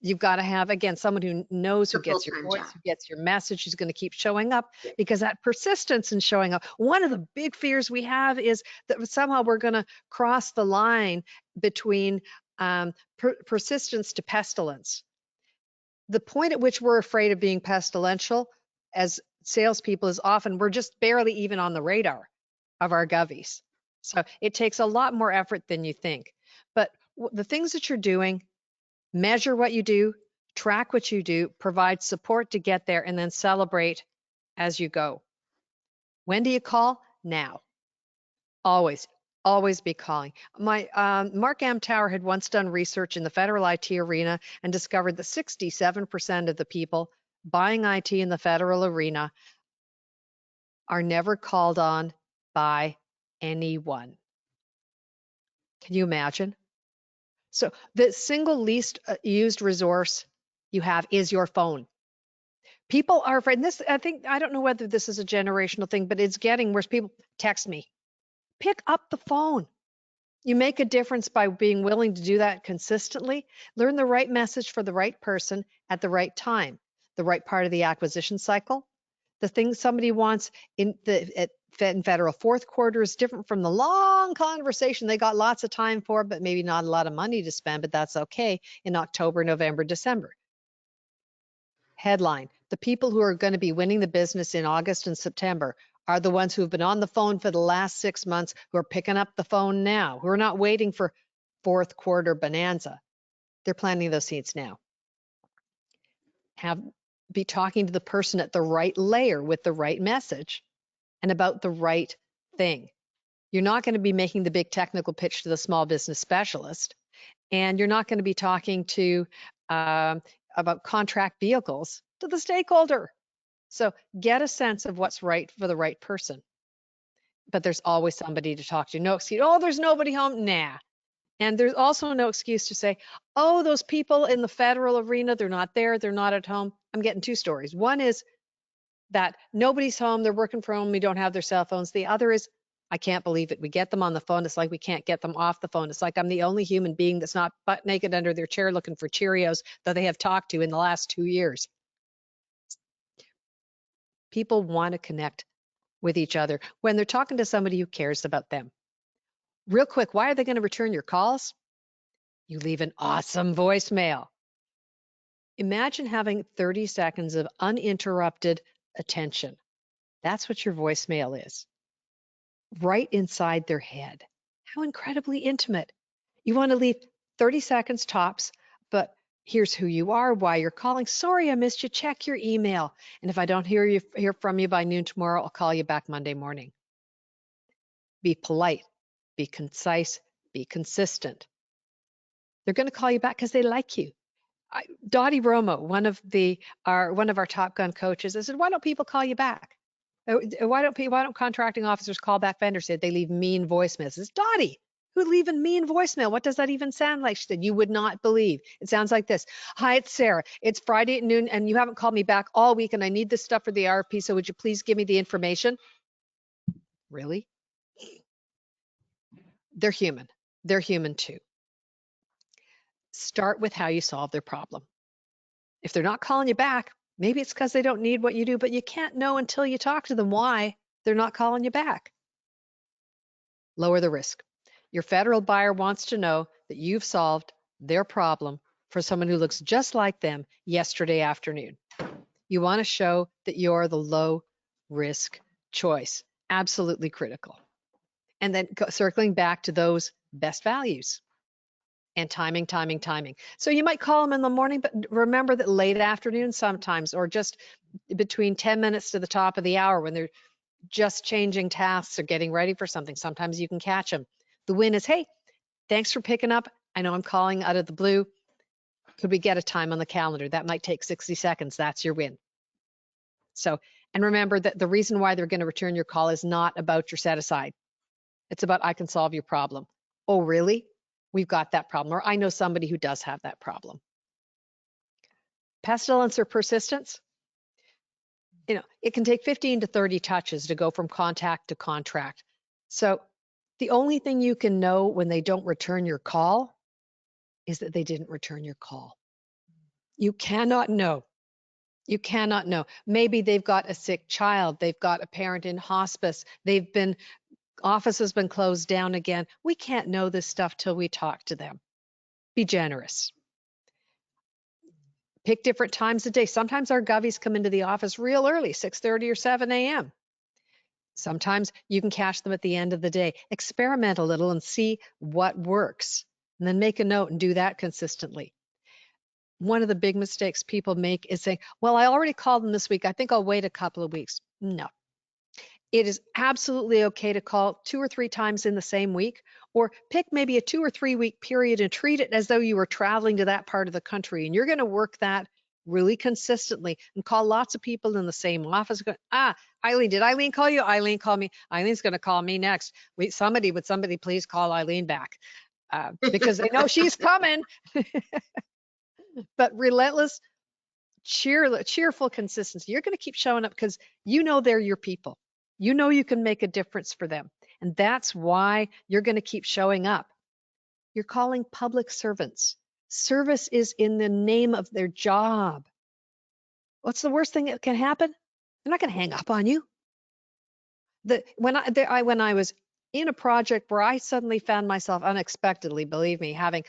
You've got to have, again, someone who knows, who gets your voice, who gets your message, who's going to keep showing up, because that persistence in showing up. One of the big fears we have is that somehow we're going to cross the line between persistence to pestilence. The point at which we're afraid of being pestilential as salespeople is often we're just barely even on the radar of our govies. So it takes a lot more effort than you think. But the things that you're doing, measure what you do, track what you do, provide support to get there, and then celebrate as you go. When do you call? Now. Always, always be calling. My Mark Amtower had once done research in the federal IT arena and discovered that 67% of the people buying IT in the federal arena are never called on by anyone. Can you imagine? So the single least used resource you have is your phone. People are afraid. And this, I don't know whether this is a generational thing, but it's getting worse. People text me. Pick up the phone. You make a difference by being willing to do that consistently. Learn the right message for the right person at the right time, the right part of the acquisition cycle. The thing somebody wants in federal fourth quarter is different from the long conversation they got lots of time for, but maybe not a lot of money to spend, but that's okay in October, November, December. Headline: the people who are going to be winning the business in August and September are the ones who have been on the phone for the last 6 months, who are picking up the phone now, who are not waiting for fourth quarter bonanza. They're planting those seeds now. Be talking to the person at the right layer with the right message and about the right thing. You're not going to be making the big technical pitch to the small business specialist, and you're not going to be talking to about contract vehicles to the stakeholder. So get a sense of what's right for the right person. But there's always somebody to talk to. No excuse. Oh, there's nobody home. Nah. And there's also no excuse to say, oh, those people in the federal arena, they're not there. They're not at home. I'm getting two stories. One is that nobody's home. They're working from home. We don't have their cell phones. The other is, I can't believe it. We get them on the phone. It's like we can't get them off the phone. It's like I'm the only human being that's not butt naked under their chair looking for Cheerios that they have talked to in the last 2 years. People want to connect with each other when they're talking to somebody who cares about them. Real quick, why are they going to return your calls? You leave an awesome voicemail. Imagine having 30 seconds of uninterrupted attention. That's what your voicemail is. Right inside their head. How incredibly intimate. You want to leave 30 seconds tops, but here's who you are, why you're calling. Sorry, I missed you. Check your email. And if I don't hear from you by noon tomorrow, I'll call you back Monday morning. Be polite, be concise, be consistent. They're going to call you back because they like you. Dottie Romo, one of our Top Gun coaches, I said, why don't people call you back? Why don't contracting officers call back vendors? They leave mean voicemails. It's Dottie, who leave a mean voicemail. What does that even sound like? She said, you would not believe. It sounds like this. Hi, it's Sarah. It's Friday at noon and you haven't called me back all week and I need this stuff for the RFP. So would you please give me the information? Really? They're human. They're human too. Start with how you solve their problem. If they're not calling you back, maybe it's because they don't need what you do, but you can't know until you talk to them why they're not calling you back. Lower the risk. Your federal buyer wants to know that you've solved their problem for someone who looks just like them yesterday afternoon. You want to show that you're the low risk choice. Absolutely critical. And then circling back to those best values. And timing. So you might call them in the morning, but remember that late afternoon sometimes, or just between 10 minutes to the top of the hour when they're just changing tasks or getting ready for something, sometimes you can catch them. The win is, hey, thanks for picking up. I know I'm calling out of the blue. Could we get a time on the calendar? That might take 60 seconds. That's your win. So, and remember that the reason why they're going to return your call is not about your set aside. It's about, I can solve your problem. Oh, really? We've got that problem, or I know somebody who does have that problem. Pestilence or persistence, it can take 15 to 30 touches to go from contact to contract. So the only thing you can know when they don't return your call is that they didn't return your call. You cannot know. You cannot know. Maybe they've got a sick child. They've got a parent in hospice. Office has been closed down again. We can't know this stuff till we talk to them. Be generous. Pick different times of day. Sometimes our govies come into the office real early, 6:30 or 7 a.m. Sometimes you can catch them at the end of the day. Experiment a little and see what works, and then make a note and do that consistently. One of the big mistakes people make is saying, well, I already called them this week. I think I'll wait a couple of weeks. No. It is absolutely okay to call 2 or 3 times in the same week, or pick maybe a 2 or 3 week period and treat it as though you were traveling to that part of the country. And you're going to work that really consistently and call lots of people in the same office. Eileen, did Eileen call you? Eileen called me. Eileen's going to call me next. Would somebody please call Eileen back? Because they know she's coming. But relentless, cheerful consistency. You're going to keep showing up because you know they're your people. You know you can make a difference for them. And that's why you're going to keep showing up. You're calling public servants. Service is in the name of their job. What's the worst thing that can happen? They're not going to hang up on you. When I was in a project where I suddenly found myself unexpectedly, believe me, having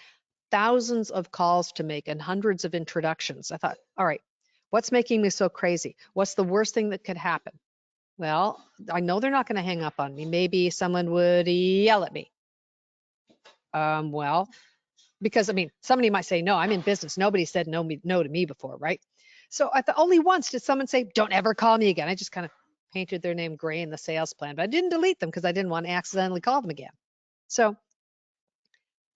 thousands of calls to make and hundreds of introductions, I thought, all right, what's making me so crazy? What's the worst thing that could happen? Well, I know they're not going to hang up on me. Maybe someone would yell at me. Well, because somebody might say, no, I'm in business. Nobody said no to me before, right? So I thought only once did someone say, don't ever call me again. I just kind of painted their name gray in the sales plan, but I didn't delete them because I didn't want to accidentally call them again. So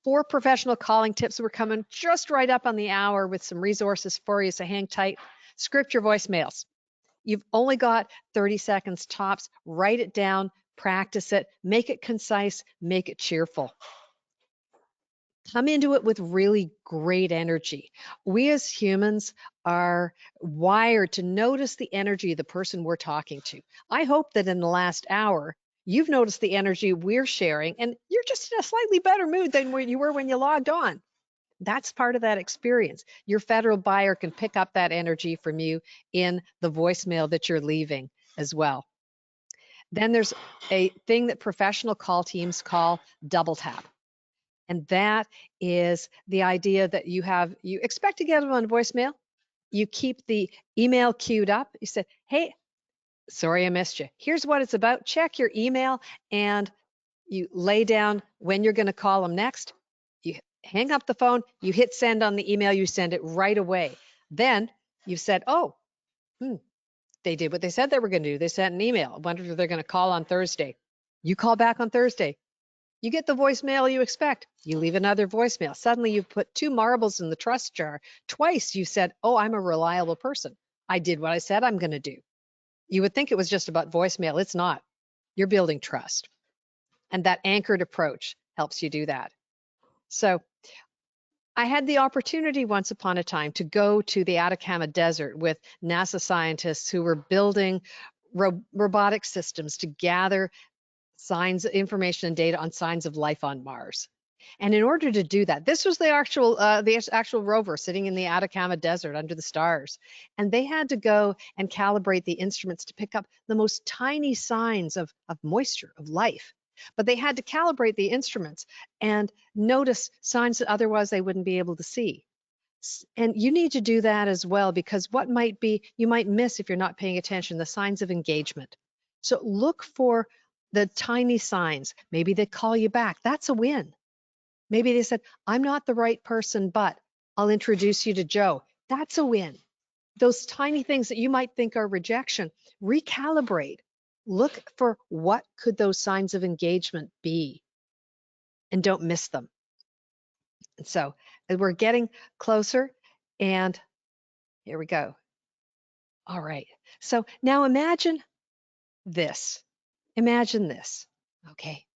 4 professional calling tips were coming just right up on the hour with some resources for you, so hang tight. Script your voicemails. You've only got 30 seconds tops. Write it down, practice it, make it concise, make it cheerful. Come into it with really great energy. We as humans are wired to notice the energy of the person we're talking to. I hope that in the last hour, you've noticed the energy we're sharing and you're just in a slightly better mood than where you were when you logged on. That's part of that experience. Your federal buyer can pick up that energy from you in the voicemail that you're leaving as well. Then there's a thing that professional call teams call double tap. And that is the idea that you expect to get them on voicemail. You keep the email queued up. You said, hey, sorry I missed you. Here's what it's about. Check your email, and you lay down when you're going to call them next. You hang up the phone, you hit send on the email, you send it right away. Then you've said, oh, they did what they said they were going to do. They sent an email. I wonder if they're going to call on Thursday. You call back on Thursday. You get the voicemail you expect. You leave another voicemail. Suddenly you've put 2 marbles in the trust jar. Twice you said, oh, I'm a reliable person. I did what I said I'm going to do. You would think it was just about voicemail. It's not. You're building trust. And that anchored approach helps you do that. So I had the opportunity once upon a time to go to the Atacama Desert with NASA scientists who were building robotic systems to gather signs, information, and data on signs of life on Mars. And in order to do that, this was the actual rover sitting in the Atacama Desert under the stars. And they had to go and calibrate the instruments to pick up the most tiny signs of moisture, of life. But they had to calibrate the instruments and notice signs that otherwise they wouldn't be able to see. And you need to do that as well, because what you might miss if you're not paying attention, the signs of engagement. So look for the tiny signs. Maybe they call you back. That's a win. Maybe they said, I'm not the right person, but I'll introduce you to Joe. That's a win. Those tiny things that you might think are rejection, recalibrate. Look for what could those signs of engagement be, and don't miss them. And so we're getting closer, and here we go. All right. So now imagine this. Imagine this, okay?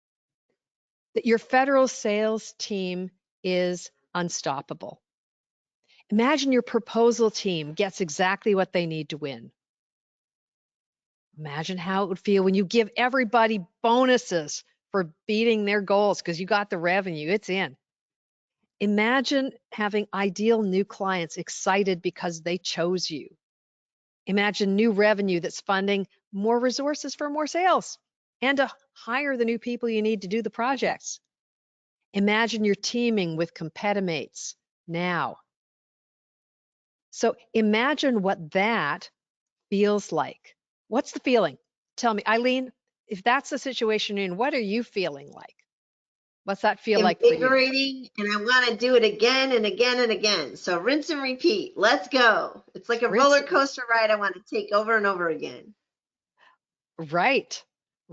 That your federal sales team is unstoppable. Imagine your proposal team gets exactly what they need to win. Imagine how it would feel when you give everybody bonuses for beating their goals because you got the revenue, it's in. Imagine having ideal new clients excited because they chose you. Imagine new revenue that's funding more resources for more sales and to hire the new people you need to do the projects. Imagine you're teaming with competimates now. So imagine what that feels like. What's the feeling? Tell me, Eileen, if that's the situation you're in, what are you feeling like? What's that feel like for you? Invigorating, and I want to do it again and again and again. So rinse and repeat. Let's go. It's like a roller coaster ride I want to take over and over again. Right.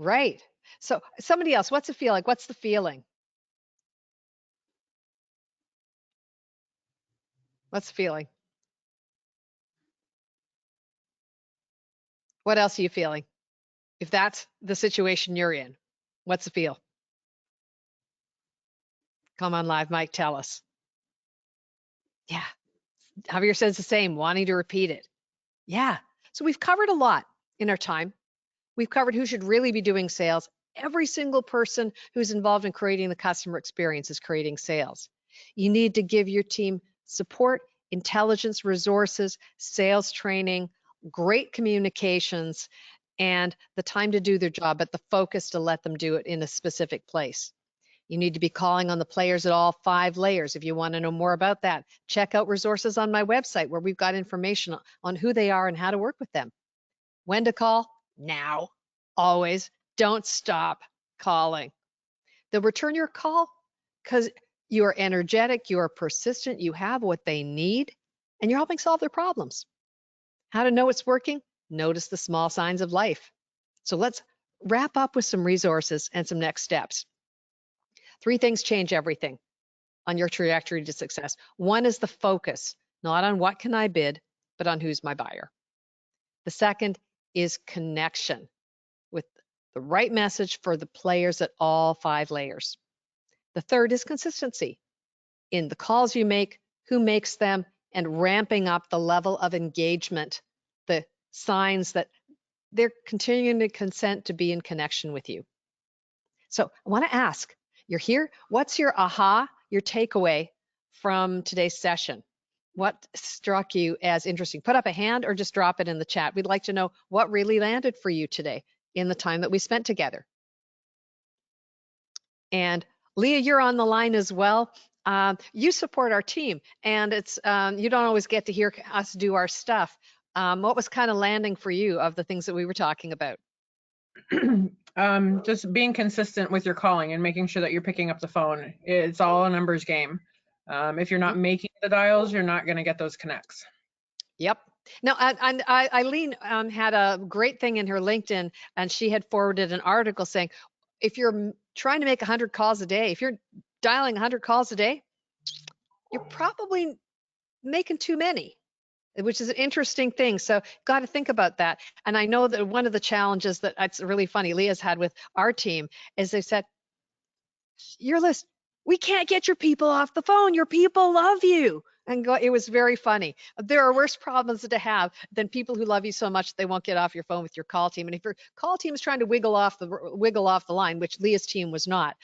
Right. So somebody else, what's it feel like? What's the feeling? What's the feeling? What else are you feeling? If that's the situation you're in, what's the feel? Come on live, Mike, tell us. Yeah. Javier says the same, wanting to repeat it. Yeah. So we've covered a lot in our time. We've covered who should really be doing sales. Every single person who's involved in creating the customer experience is creating sales. You need to give your team support, intelligence, resources, sales training, great communications, and the time to do their job, but the focus to let them do it in a specific place. You need to be calling on the players at all 5 layers. If you want to know more about that, check out resources on my website where we've got information on who they are and how to work with them. When to call? Now. Always. Don't stop calling. They'll return your call because you are energetic, you are persistent, you have what they need, and you're helping solve their problems. How to know it's working? Notice the small signs of life. So let's wrap up with some resources and some next steps. 3 things change everything on your trajectory to success. One is the focus, not on what can I bid, but on who's my buyer. The second is connection with the right message for the players at all 5 layers. The third is consistency in the calls you make, who makes them, and ramping up the level of engagement, the signs that they're continuing to consent to be in connection with you. So I want to ask, you're here, what's your aha, your takeaway from today's session? What struck you as interesting? Put up a hand or just drop it in the chat. We'd like to know what really landed for you today in the time that we spent together. And Leah, you're on the line as well. You support our team, and it's you don't always get to hear us do our stuff. What was kind of landing for you of the things that we were talking about? Just being consistent with your calling and making sure that you're picking up the phone. It's all a numbers game. If you're not making the dials, you're not going to get those connects. Yep. Now, Eileen had a great thing in her LinkedIn, and she had forwarded an article saying, if you're trying to make 100 calls a day, if you're dialing 100 calls a day, you're probably making too many, which is an interesting thing. So got to think about that. And I know that one of the challenges that it's really funny, Leah's had with our team is they said, your list, we can't get your people off the phone. Your people love you. And it was very funny. There are worse problems to have than people who love you so much they won't get off your phone with your call team. And if your call team is trying to wiggle off the line, which Leah's team was not,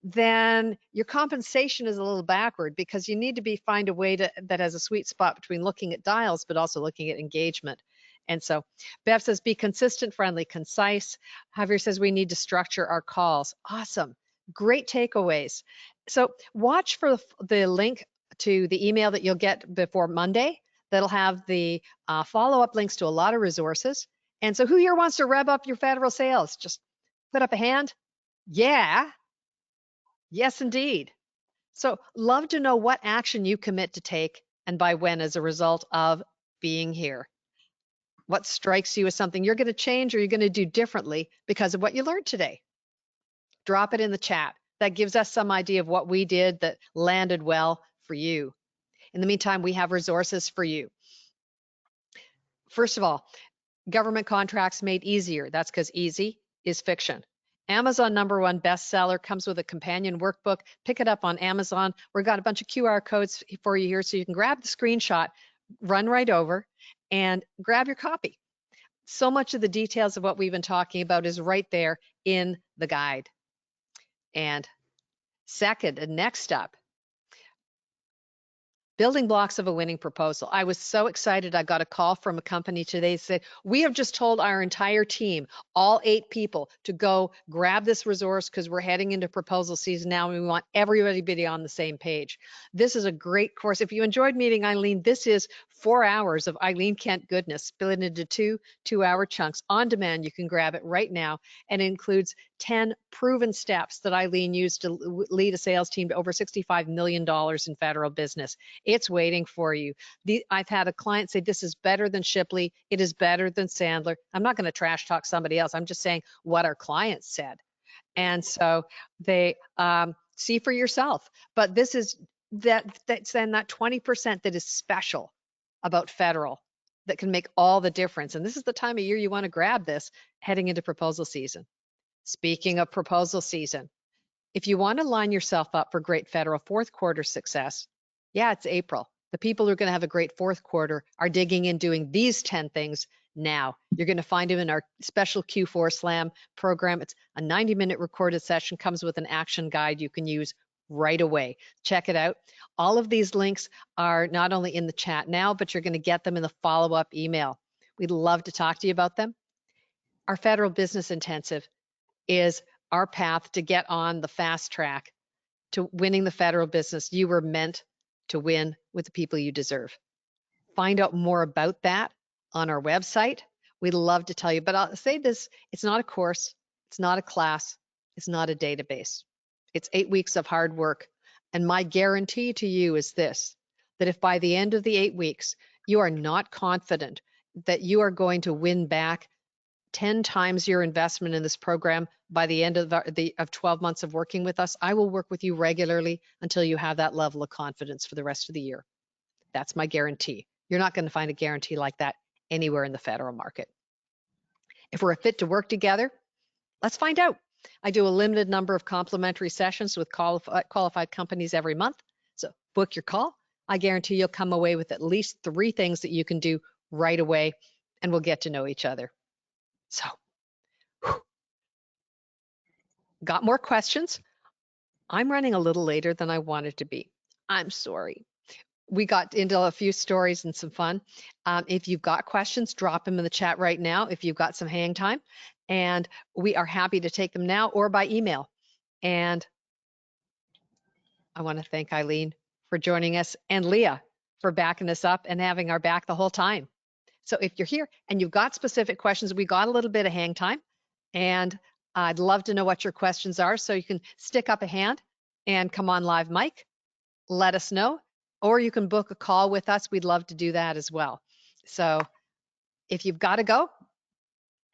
then your compensation is a little backward because you need to find a way that has a sweet spot between looking at dials but also looking at engagement. And so Bev says, be consistent, friendly, concise. Javier says we need to structure our calls. Awesome. Great takeaways. So watch for the link to the email that you'll get before Monday. That'll have the follow-up links to a lot of resources. And so who here wants to rev up your federal sales? Just put up a hand. Yeah. Yes, indeed. So love to know what action you commit to take and by when as a result of being here. What strikes you as something you're going to change or you're going to do differently because of what you learned today? Drop it in the chat. That gives us some idea of what we did that landed well for you. In the meantime, we have resources for you. First of all, government contracts made easier. That's because easy is fiction. Amazon #1 bestseller comes with a companion workbook. Pick it up on Amazon. We've got a bunch of QR codes for you here so you can grab the screenshot, run right over, and grab your copy. So much of the details of what we've been talking about is right there in the guide. And second, and next up, building blocks of a winning proposal. I was so excited. I got a call from a company today that said, we have just told our entire team, all 8 people, to go grab this resource because we're heading into proposal season now and we want everybody to be on the same page. This is a great course. If you enjoyed meeting Eileen, this is 4 hours of Eileen Kent goodness split into 2 2-hour chunks on demand. You can grab it right now, and it includes 10 proven steps that Eileen used to lead a sales team to over $65 million in federal business. It's waiting for you. I've had a client say, this is better than Shipley. It is better than Sandler. I'm not going to trash talk somebody else. I'm just saying what our clients said. And so they see for yourself. But this is that's then that 20% that is special about federal that can make all the difference. And this is the time of year you want to grab this heading into proposal season. Speaking of proposal season, if you want to line yourself up for great federal fourth quarter success, yeah, it's April. The people who are going to have a great fourth quarter are digging in doing these 10 things now. You're going to find them in our special Q4 Slam program. It's a 90-minute recorded session, comes with an action guide you can use right away. Check it out. All of these links are not only in the chat now, but you're going to get them in the follow-up email. We'd love to talk to you about them. Our Federal Business Intensive is our path to get on the fast track to winning the federal business you were meant to win with the people you deserve. Find out more about that on our website. We'd love to tell you, but I'll say this, it's not a course, it's not a class, it's not a database. It's 8 weeks of hard work. And my guarantee to you is this, that if by the end of the 8 weeks, you are not confident that you are going to win back 10 times your investment in this program by the end of 12 months of working with us, I will work with you regularly until you have that level of confidence for the rest of the year. That's my guarantee. You're not going to find a guarantee like that anywhere in the federal market. If we're a fit to work together, let's find out. I do a limited number of complimentary sessions with qualified companies every month. So book your call. I guarantee you'll come away with at least 3 things that you can do right away, and we'll get to know each other. So, got more questions? I'm running a little later than I wanted to be. I'm sorry. We got into a few stories and some fun. If you've got questions, drop them in the chat right now if you've got some hang time. And we are happy to take them now or by email. And I want to thank Eileen for joining us and Leah for backing us up and having our back the whole time. So if you're here and you've got specific questions, we got a little bit of hang time, and I'd love to know what your questions are. So you can stick up a hand and come on live mic, let us know, or you can book a call with us. We'd love to do that as well. So if you've got to go,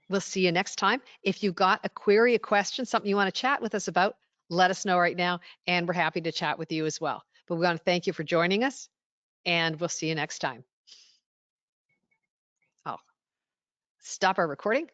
we'll see you next time. If you've got a query, a question, something you want to chat with us about, let us know right now, and we're happy to chat with you as well. But we want to thank you for joining us, and we'll see you next time. I'll stop our recording.